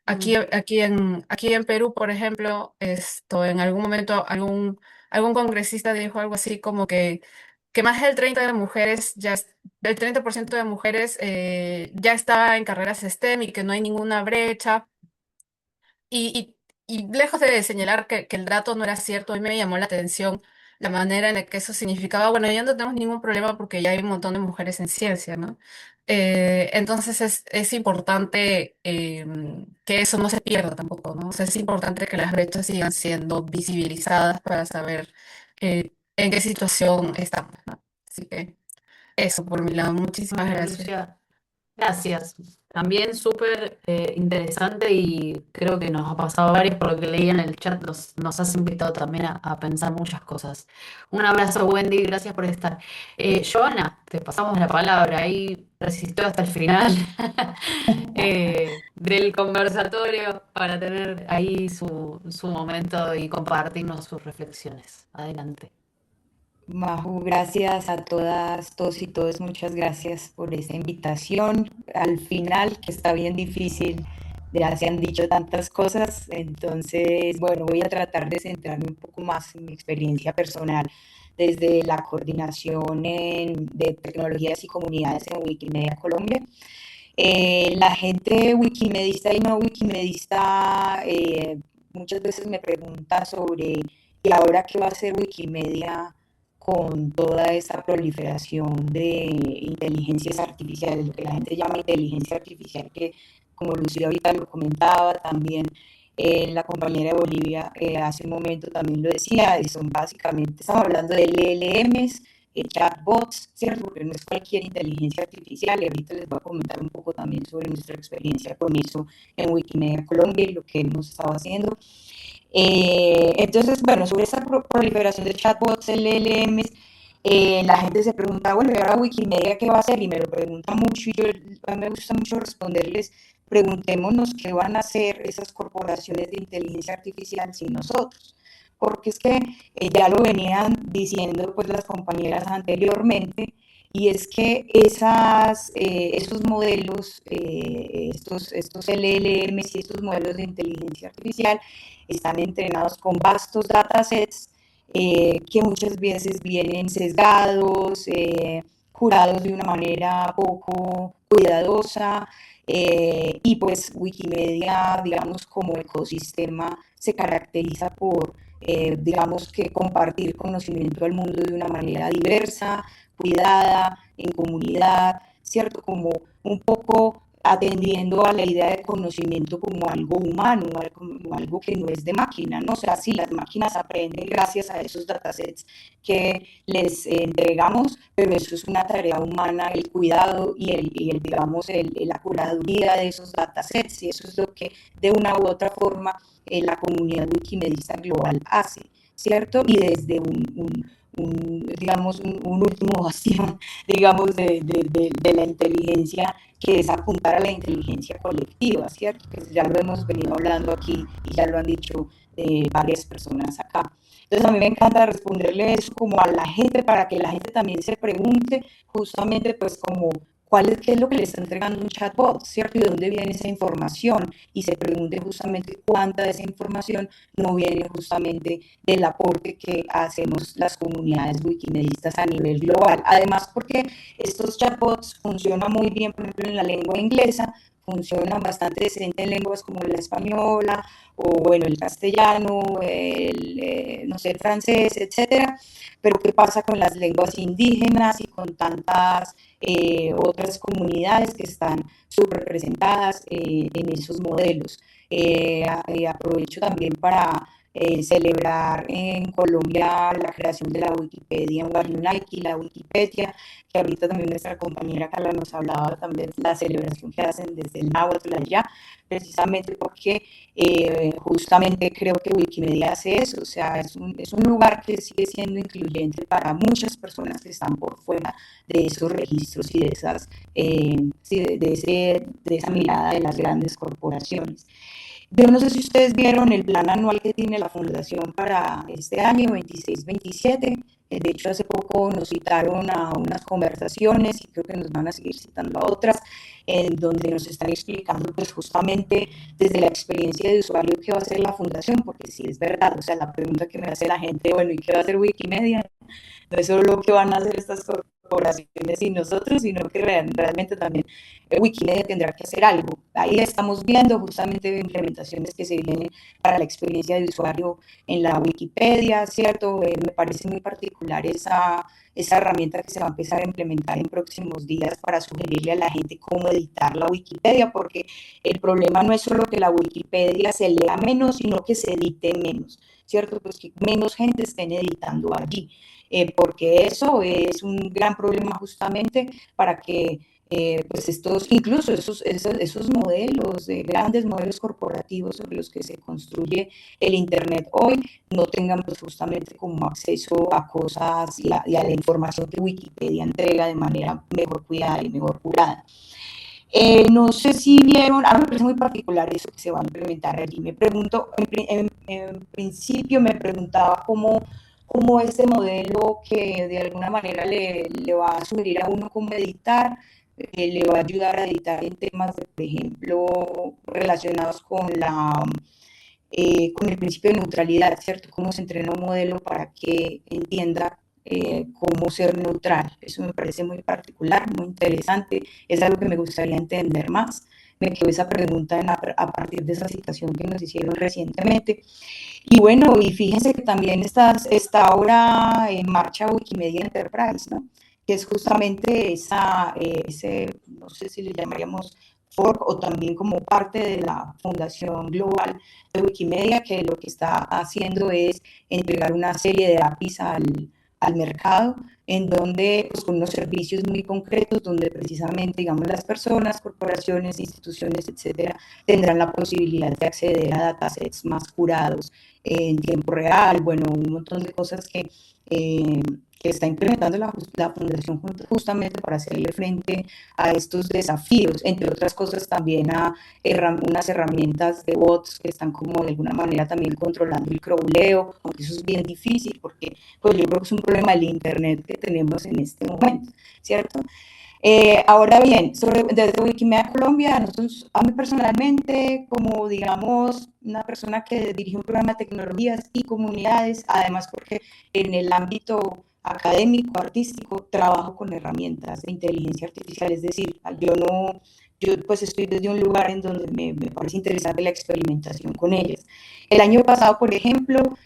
Mm. Aquí en Perú, por ejemplo, en algún momento algún congresista dijo algo así como que más del 30 de mujeres, del 30% de mujeres ya está en carreras STEM y que no hay ninguna brecha. Y lejos de señalar que el dato no era cierto, a mí me llamó la atención la manera en la que eso significaba, bueno, ya no tenemos ningún problema porque ya hay un montón de mujeres en ciencia, ¿no? Entonces es importante que eso no se pierda tampoco, ¿no? O sea, es importante que las brechas sigan siendo visibilizadas para saber en qué situación estamos, ¿no? Así que eso por mi lado, muchísimas Bueno, gracias. Lucia, gracias. También súper interesante y creo que nos ha pasado a varios por lo que leí en el chat, nos has invitado también a pensar muchas cosas. Un abrazo, Wendy, gracias por estar. Joana, te pasamos la palabra, ahí resistió hasta el final del conversatorio para tener ahí su momento y compartirnos sus reflexiones. Adelante. Majo, gracias a todas, todos y todos, muchas gracias por esta invitación. Al final, que está bien difícil, ya se han dicho tantas cosas, entonces, bueno, voy a tratar de centrarme un poco más en mi experiencia personal desde la coordinación de tecnologías y comunidades en Wikimedia Colombia. La gente wikimedista y no wikimedista muchas veces me pregunta sobre, ¿y ahora qué va a hacer Wikimedia con toda esta proliferación de inteligencias artificiales, lo que la gente llama inteligencia artificial, que como Lucía ahorita lo comentaba, también la compañera de Bolivia hace un momento también lo decía, son básicamente, estamos hablando de LLMs, chatbots, ¿cierto? Porque no es cualquier inteligencia artificial, y ahorita les voy a comentar un poco también sobre nuestra experiencia con eso en Wikimedia Colombia y lo que hemos estado haciendo. Entonces, bueno, sobre esa proliferación de chatbots, LLMs, la gente se pregunta, bueno, ¿y ahora Wikimedia qué va a hacer? Y me lo pregunta mucho y a mí me gusta mucho responderles, preguntémonos qué van a hacer esas corporaciones de inteligencia artificial sin nosotros. Porque es que ya lo venían diciendo pues las compañeras anteriormente, y es que esos modelos, estos LLMs y estos modelos de inteligencia artificial están entrenados con vastos datasets que muchas veces vienen sesgados, curados de una manera poco cuidadosa, y pues Wikimedia, digamos, como ecosistema se caracteriza por, digamos, que compartir conocimiento al mundo de una manera diversa, cuidada, en comunidad, ¿cierto? Como un poco atendiendo a la idea de conocimiento como algo humano, como algo que no es de máquina, ¿no? O sea, sí, las máquinas aprenden gracias a esos datasets que les entregamos, pero eso es una tarea humana, el cuidado y digamos, la curaduría de esos datasets, y eso es lo que de una u otra forma la comunidad wikimedista global hace, ¿cierto? Y desde digamos, un último bastión, digamos, de la inteligencia, que es apuntar a la inteligencia colectiva, ¿cierto? Que ya lo hemos venido hablando aquí y ya lo han dicho varias personas acá. Entonces a mí me encanta responderle eso como a la gente, para que la gente también se pregunte justamente pues como qué es lo que le está entregando un chatbot, ¿cierto? Y de dónde viene esa información, y se pregunte justamente cuánta de esa información no viene justamente del aporte que hacemos las comunidades wikimedistas a nivel global. Además, porque estos chatbots funcionan muy bien, por ejemplo, en la lengua inglesa, funcionan bastante decente en lenguas como la española, o bueno, el castellano, no sé, el francés, etcétera. Pero ¿qué pasa con las lenguas indígenas y con tantas otras comunidades que están subrepresentadas en esos modelos? Aprovecho también para celebrar en Colombia la creación de la Wikipedia en Walunaiki, la Wikipedia, que ahorita también nuestra compañera Carla nos hablaba también de la celebración que hacen desde el náhuatl allá, precisamente porque justamente creo que Wikimedia hace eso, o sea, es un lugar que sigue siendo incluyente para muchas personas que están por fuera de esos registros y de sí, de esa mirada de las grandes corporaciones. Yo no sé si ustedes vieron el plan anual que tiene la Fundación para este año 26-27. De hecho, hace poco nos citaron a unas conversaciones y creo que nos van a seguir citando a otras, en donde nos están explicando pues justamente desde la experiencia de usuario qué va a hacer la Fundación, porque sí es verdad, o sea, la pregunta que me hace la gente, bueno, ¿y qué va a hacer Wikimedia? No es solo lo que van a hacer estas corporaciones y nosotros, sino que realmente también Wikimedia tendrá que hacer algo. Ahí estamos viendo justamente implementaciones que se vienen para la experiencia de usuario en la Wikipedia, ¿cierto? Me parece muy particular esa herramienta que se va a empezar a implementar en próximos días para sugerirle a la gente cómo editar la Wikipedia, porque el problema no es solo que la Wikipedia se lea menos, sino que se edite menos, ¿cierto? Pues que menos gente estén editando allí, porque eso es un gran problema justamente para que pues incluso esos modelos, grandes modelos corporativos sobre los que se construye el Internet hoy, no tengan pues justamente como acceso a cosas y a la información que Wikipedia entrega de manera mejor cuidada y mejor curada. No sé si vieron, a mí me parece muy particular eso que se va a implementar allí. Me pregunto, en principio me preguntaba cómo este modelo que de alguna manera le va a sugerir a uno cómo editar, le va a ayudar a editar en temas, por ejemplo, relacionados con el principio de neutralidad, ¿cierto? Cómo se entrena un modelo para que entienda cómo ser neutral. Eso me parece muy particular, muy interesante. Es algo que me gustaría entender más. Me quedó esa pregunta a partir de esa citación que nos hicieron recientemente. Y bueno, y fíjense que también está ahora en marcha Wikimedia Enterprise, ¿no? Que es justamente no sé si le llamaríamos fork o también como parte de la fundación global de Wikimedia, que lo que está haciendo es entregar una serie de APIs al mercado, en donde, pues, con unos servicios muy concretos, donde precisamente, digamos, las personas, corporaciones, instituciones, etcétera, tendrán la posibilidad de acceder a datasets más curados en tiempo real, bueno, un montón de cosas que está implementando la Fundación justamente para hacerle frente a estos desafíos, entre otras cosas también a unas herramientas de bots que están como de alguna manera también controlando el crawleo, aunque eso es bien difícil porque pues yo creo que es un problema del Internet que tenemos en este momento, ¿cierto? Ahora bien, desde Wikimedia Colombia, a mí personalmente, como digamos, una persona que dirige un programa de tecnologías y comunidades, además porque en el ámbito académico, artístico, trabajo con herramientas de inteligencia artificial, es decir, yo pues estoy desde un lugar en donde me parece interesante la experimentación con ellas. El año pasado, por ejemplo,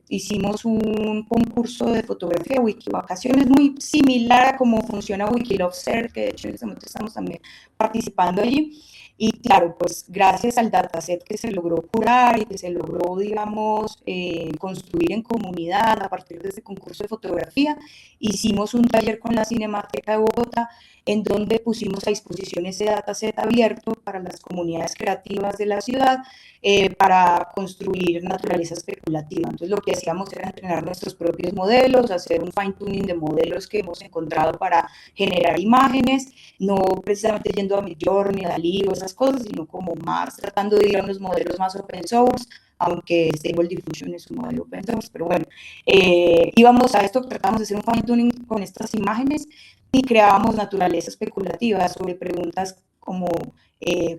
hicimos un concurso de fotografía Wikivacaciones muy similar a cómo funciona Wikilovesearch, que de hecho en este momento estamos también participando allí. Y claro, pues gracias al dataset que se logró curar y que se logró, digamos, construir en comunidad a partir de este concurso de fotografía, hicimos un taller con la Cinemateca de Bogotá en donde pusimos a disposición ese dataset abierto para las comunidades creativas de la ciudad para construir naturaleza especulativa. Entonces lo que hacíamos era entrenar nuestros propios modelos, hacer un fine tuning de modelos que hemos encontrado para generar imágenes, no precisamente yendo a Midjourney, a Dalí o esas cosas, sino como más tratando de ir a unos modelos más open source, aunque Stable Diffusion es un modelo open source, pero bueno, íbamos a esto, tratamos de hacer un fine tuning con estas imágenes y creábamos naturaleza especulativa sobre preguntas como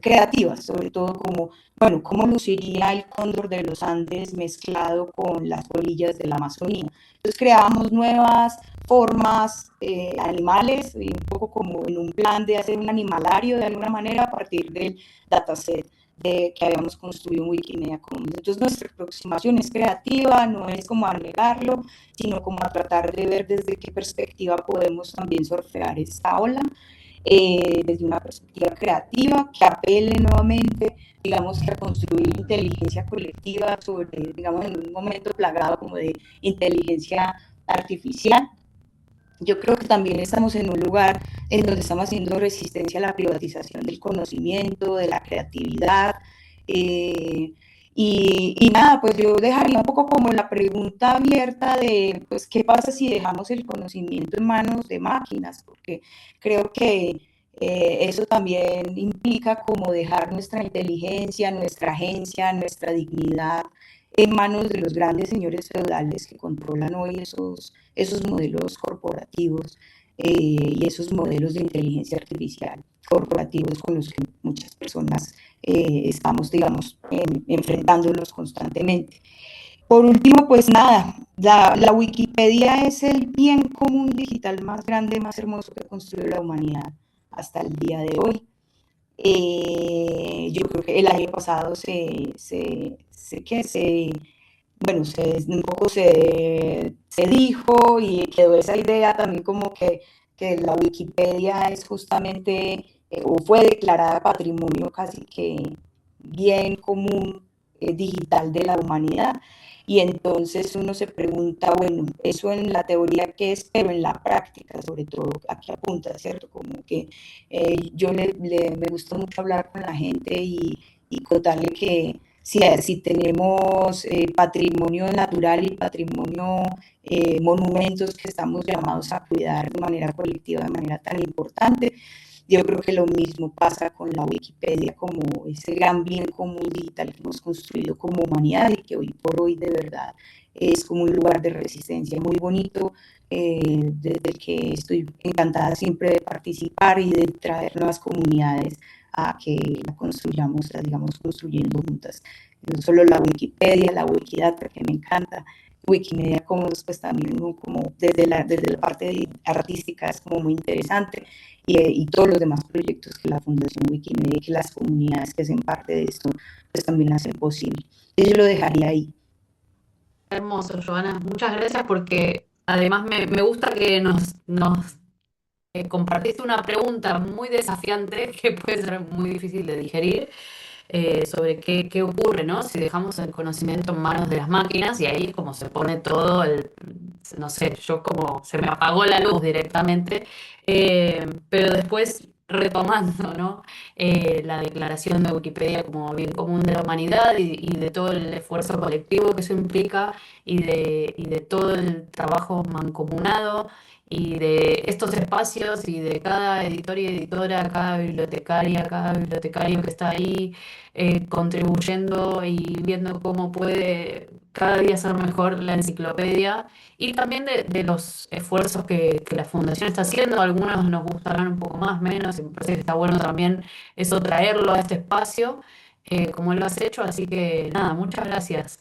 creativas, sobre todo como, bueno, ¿cómo luciría el cóndor de los Andes mezclado con las orillas de la Amazonía? Entonces creábamos nuevas formas animales, y un poco como en un plan de hacer un animalario de alguna manera a partir del dataset que habíamos construido en Wikimedia Commons. Entonces nuestra aproximación es creativa, no es como a negarlo, sino como a tratar de ver desde qué perspectiva podemos también surfear esta ola, desde una perspectiva creativa que apele nuevamente, digamos, que a construir inteligencia colectiva sobre, digamos, en un momento plagado como de inteligencia artificial. Yo creo que también estamos en un lugar en donde estamos haciendo resistencia a la privatización del conocimiento, de la creatividad. Y nada, pues yo dejaría un poco como la pregunta abierta de, pues, ¿qué pasa si dejamos el conocimiento en manos de máquinas? Porque creo que eso también implica como dejar nuestra inteligencia, nuestra agencia, nuestra dignidad en manos de los grandes señores feudales que controlan hoy esos modelos corporativos y esos modelos de inteligencia artificial corporativos con los que muchas personas estamos, digamos, enfrentándonos constantemente. Por último, pues nada, la Wikipedia es el bien común digital más grande, más hermoso que construyó la humanidad hasta el día de hoy. Yo creo que el año pasado bueno, un poco se dijo y quedó esa idea también como que la Wikipedia es justamente, o fue declarada patrimonio casi que bien común digital de la humanidad. Y entonces uno se pregunta, bueno, eso en la teoría qué es, pero en la práctica, sobre todo, ¿a qué apunta, cierto? Como que me gusta mucho hablar con la gente y contarle que si tenemos patrimonio natural y patrimonio, monumentos que estamos llamados a cuidar de manera colectiva, de manera tan importante, yo creo que lo mismo pasa con la Wikipedia como ese gran bien común digital que hemos construido como humanidad y que hoy por hoy de verdad es como un lugar de resistencia muy bonito, desde el que estoy encantada siempre de participar y de traer nuevas comunidades a que la construyamos, la digamos construyendo juntas. No solo la Wikipedia, la Wikidata, que me encanta, Wikimedia Commons, pues también como desde la parte artística es como muy interesante, y todos los demás proyectos que la Fundación Wikimedia y que las comunidades que hacen parte de esto, pues también hacen posible. Yo lo dejaría ahí. Hermoso, Joana. Muchas gracias porque además me gusta que nos compartiste una pregunta muy desafiante que puede ser muy difícil de digerir sobre qué ocurre, ¿no? Si dejamos el conocimiento en manos de las máquinas y ahí es como se pone todo no sé, yo como se me apagó la luz directamente, pero después retomando, ¿no? La declaración de Wikipedia como bien común de la humanidad y de todo el esfuerzo colectivo que eso implica y de todo el trabajo mancomunado y de estos espacios y de cada editor y editora, cada bibliotecario que está ahí contribuyendo y viendo cómo puede cada día ser mejor la enciclopedia y también de los esfuerzos que la Fundación está haciendo. Algunos nos gustarán un poco más, menos, y me parece que está bueno también eso traerlo a este espacio, como lo has hecho, así que nada, muchas gracias.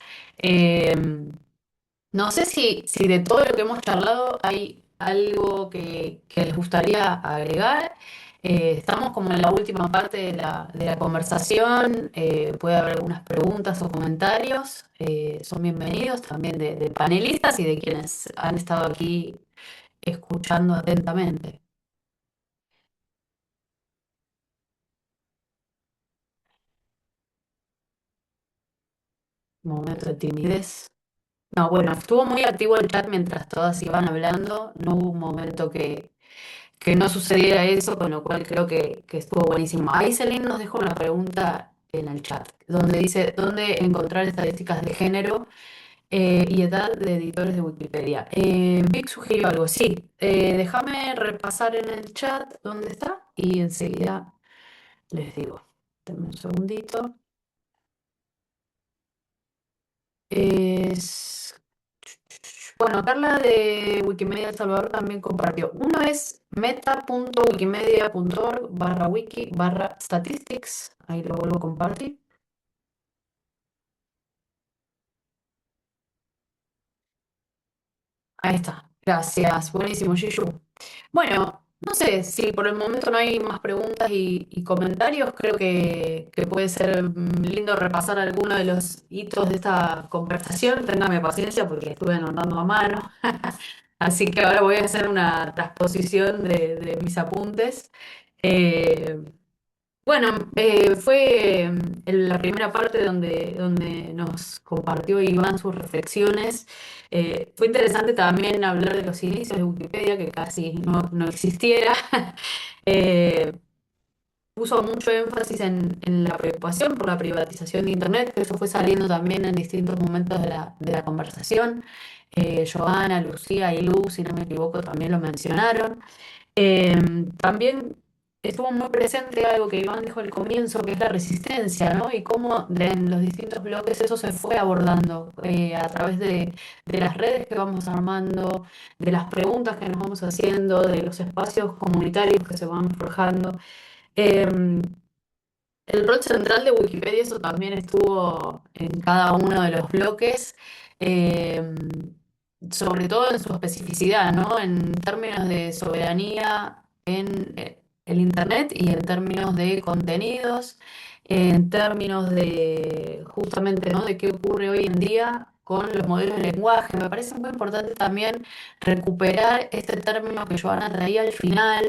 No sé si de todo lo que hemos charlado hay algo que les gustaría agregar. Estamos como en la última parte de la conversación. Puede haber algunas preguntas o comentarios. Son bienvenidos también de panelistas y de quienes han estado aquí escuchando atentamente. Momento de timidez. No, bueno, estuvo muy activo el chat mientras todas iban hablando. No hubo un momento que no sucediera eso, con lo cual creo que estuvo buenísimo. Aiselin nos dejó una pregunta en el chat, donde dice, ¿dónde encontrar estadísticas de género y edad de editores de Wikipedia? Vic sugirió algo, sí. Déjame repasar en el chat dónde está y enseguida les digo. Denme un segundito. Es... Bueno, Carla de Wikimedia El Salvador también compartió. Uno es meta.wikimedia.org/wiki/statistics. Ahí lo vuelvo a compartir. Ahí está. Gracias. Buenísimo, Shishu. Bueno, no sé si por el momento no hay más preguntas y comentarios. Creo que puede ser lindo repasar algunos de los hitos de esta conversación. Téngame paciencia porque estuve anotando a mano. Así que ahora voy a hacer una transposición de mis apuntes. Eh, bueno, fue en la primera parte donde nos compartió Iván sus reflexiones. Fue interesante también hablar de los inicios de Wikipedia, que casi no existiera. Eh, Puso mucho énfasis en la preocupación por la privatización de Internet, que eso fue saliendo también en distintos momentos de la conversación. Joana, Lucía y Lu, si no me equivoco, también lo mencionaron. Eh, También estuvo muy presente algo que Iván dijo al comienzo, que es la resistencia, ¿no? Y cómo en los distintos bloques eso se fue abordando a través de las redes que vamos armando, de las preguntas que nos vamos haciendo, de los espacios comunitarios que se van forjando. Em, el rol central de Wikipedia, eso también estuvo en cada uno de los bloques, eh, sobre todo en su especificidad, ¿no? En términos de soberanía en el Internet y en términos de contenidos, en términos de justamente, ¿no? De qué ocurre hoy en día con los modelos de lenguaje. Me parece muy importante también recuperar este término que Joana traía al final,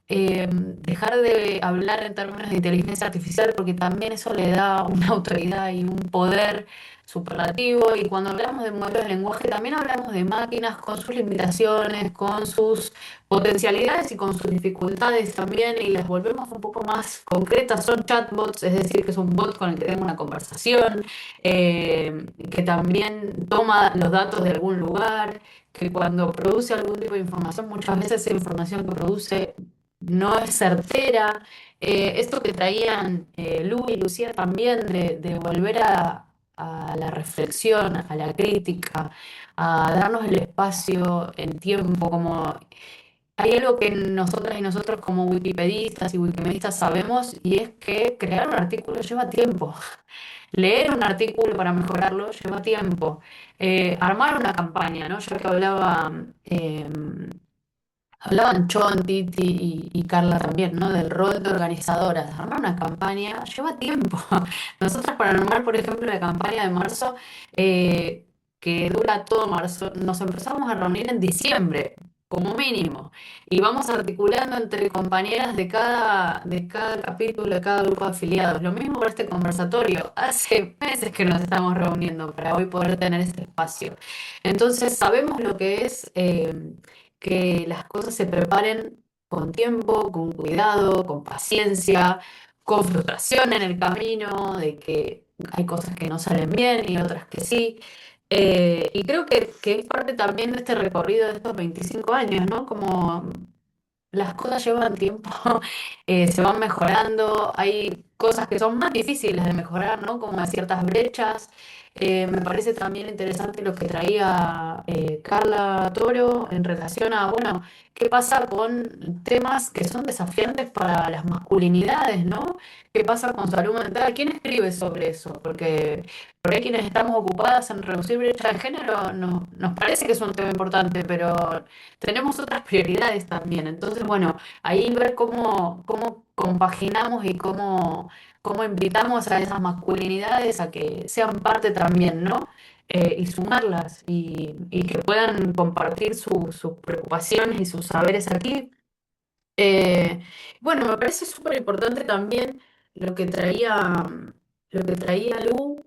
dejar de hablar en términos de inteligencia artificial porque también eso le da una autoridad y un poder superlativo y cuando hablamos de modelos de lenguaje también hablamos de máquinas con sus limitaciones, con sus potencialidades y con sus dificultades también y las volvemos un poco más concretas. Son chatbots, es decir, que es un bot con el que tengo una conversación, que también toma los datos de algún lugar, que cuando produce algún tipo de información, muchas veces esa información que produce no es certera. Esto que traían Lu y Lucía también de volver a la reflexión, a la crítica, a darnos el espacio, el tiempo, como hay algo que nosotras y nosotros como wikipedistas y wikimedistas sabemos y es que crear un artículo lleva tiempo. Leer un artículo para mejorarlo lleva tiempo. Armar una campaña, ¿no? Yo que hablaban Chon, Titi y Carla también, ¿no? Del rol de organizadoras. Armar una campaña lleva tiempo. Nosotras para armar, por ejemplo, la campaña de marzo, que dura todo marzo, nos empezamos a reunir en diciembre, como mínimo. Y vamos articulando entre compañeras de cada capítulo, de cada grupo de afiliados. Lo mismo para este conversatorio. Hace meses que nos estamos reuniendo para hoy poder tener este espacio. Entonces sabemos lo que es que las cosas se preparen con tiempo, con cuidado, con paciencia, con frustración en el camino, de que hay cosas que no salen bien y otras que sí. Y creo que es parte también de este recorrido de estos 25 años, ¿no? Como las cosas llevan tiempo, se van mejorando, hay cosas que son más difíciles de mejorar, ¿no? Como hay ciertas brechas. Me parece también interesante lo que traía Carla Toro en relación a, bueno, qué pasa con temas que son desafiantes para las masculinidades, ¿no? ¿Qué pasa con salud mental? ¿Quién escribe sobre eso? Porque por ahí quienes estamos ocupadas en reducir brecha de género nos parece que es un tema importante, pero tenemos otras prioridades también. Entonces, bueno, ahí ver cómo compaginamos y cómo invitamos a esas masculinidades a que sean parte también, ¿no? Y sumarlas y que puedan compartir sus preocupaciones y sus saberes aquí. Eh, bueno, me parece súper importante también lo que lo que traía Lu,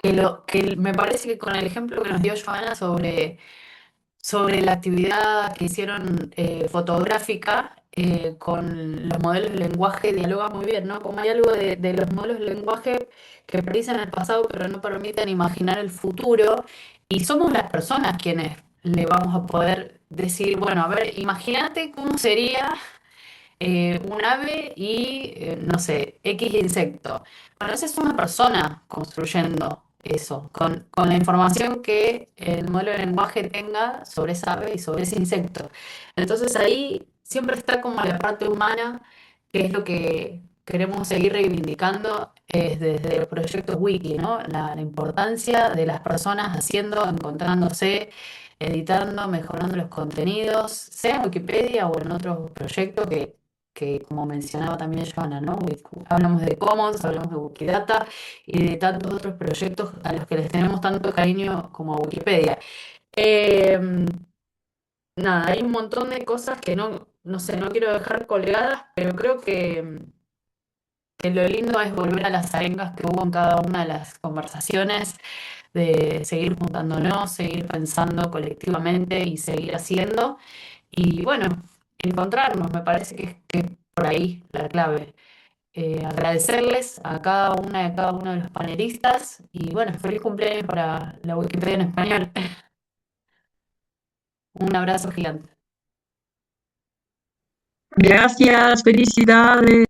que me parece que con el ejemplo que nos dio Joana sobre la actividad que hicieron fotográfica con los modelos de lenguaje, dialoga muy bien, ¿no? Como hay algo de los modelos de lenguaje que predicen el pasado, pero no permiten imaginar el futuro, y somos las personas quienes le vamos a poder decir, bueno, a ver, imagínate cómo sería un ave y, no sé, X insecto. Bueno, esa es una persona construyendo eso, con la información que el modelo de lenguaje tenga sobre esa ave y sobre ese insecto. Entonces ahí siempre está como la parte humana, que es lo que queremos seguir reivindicando desde los proyectos Wiki, ¿no? La importancia de las personas haciendo, encontrándose, editando, mejorando los contenidos, sea en Wikipedia o en otro proyecto que como mencionaba también Joana, ¿no? Hablamos de Commons, hablamos de Wikidata y de tantos otros proyectos a los que les tenemos tanto cariño como a Wikipedia. Eh, Nada, hay un montón de cosas que no sé, no quiero dejar colgadas, pero creo que lo lindo es volver a las arengas que hubo en cada una de las conversaciones, de seguir juntándonos, seguir pensando colectivamente y seguir haciendo. Y bueno, encontrarnos, me parece que es por ahí la clave. Agradecerles a cada una y a cada uno de los panelistas y bueno, feliz cumpleaños para la Wikipedia en español. Un abrazo gigante. Gracias, felicidades.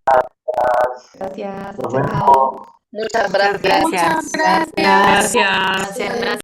Gracias, Nos chao. vemos. Muchas Muchas gracias. gracias. Gracias. Gracias. Gracias.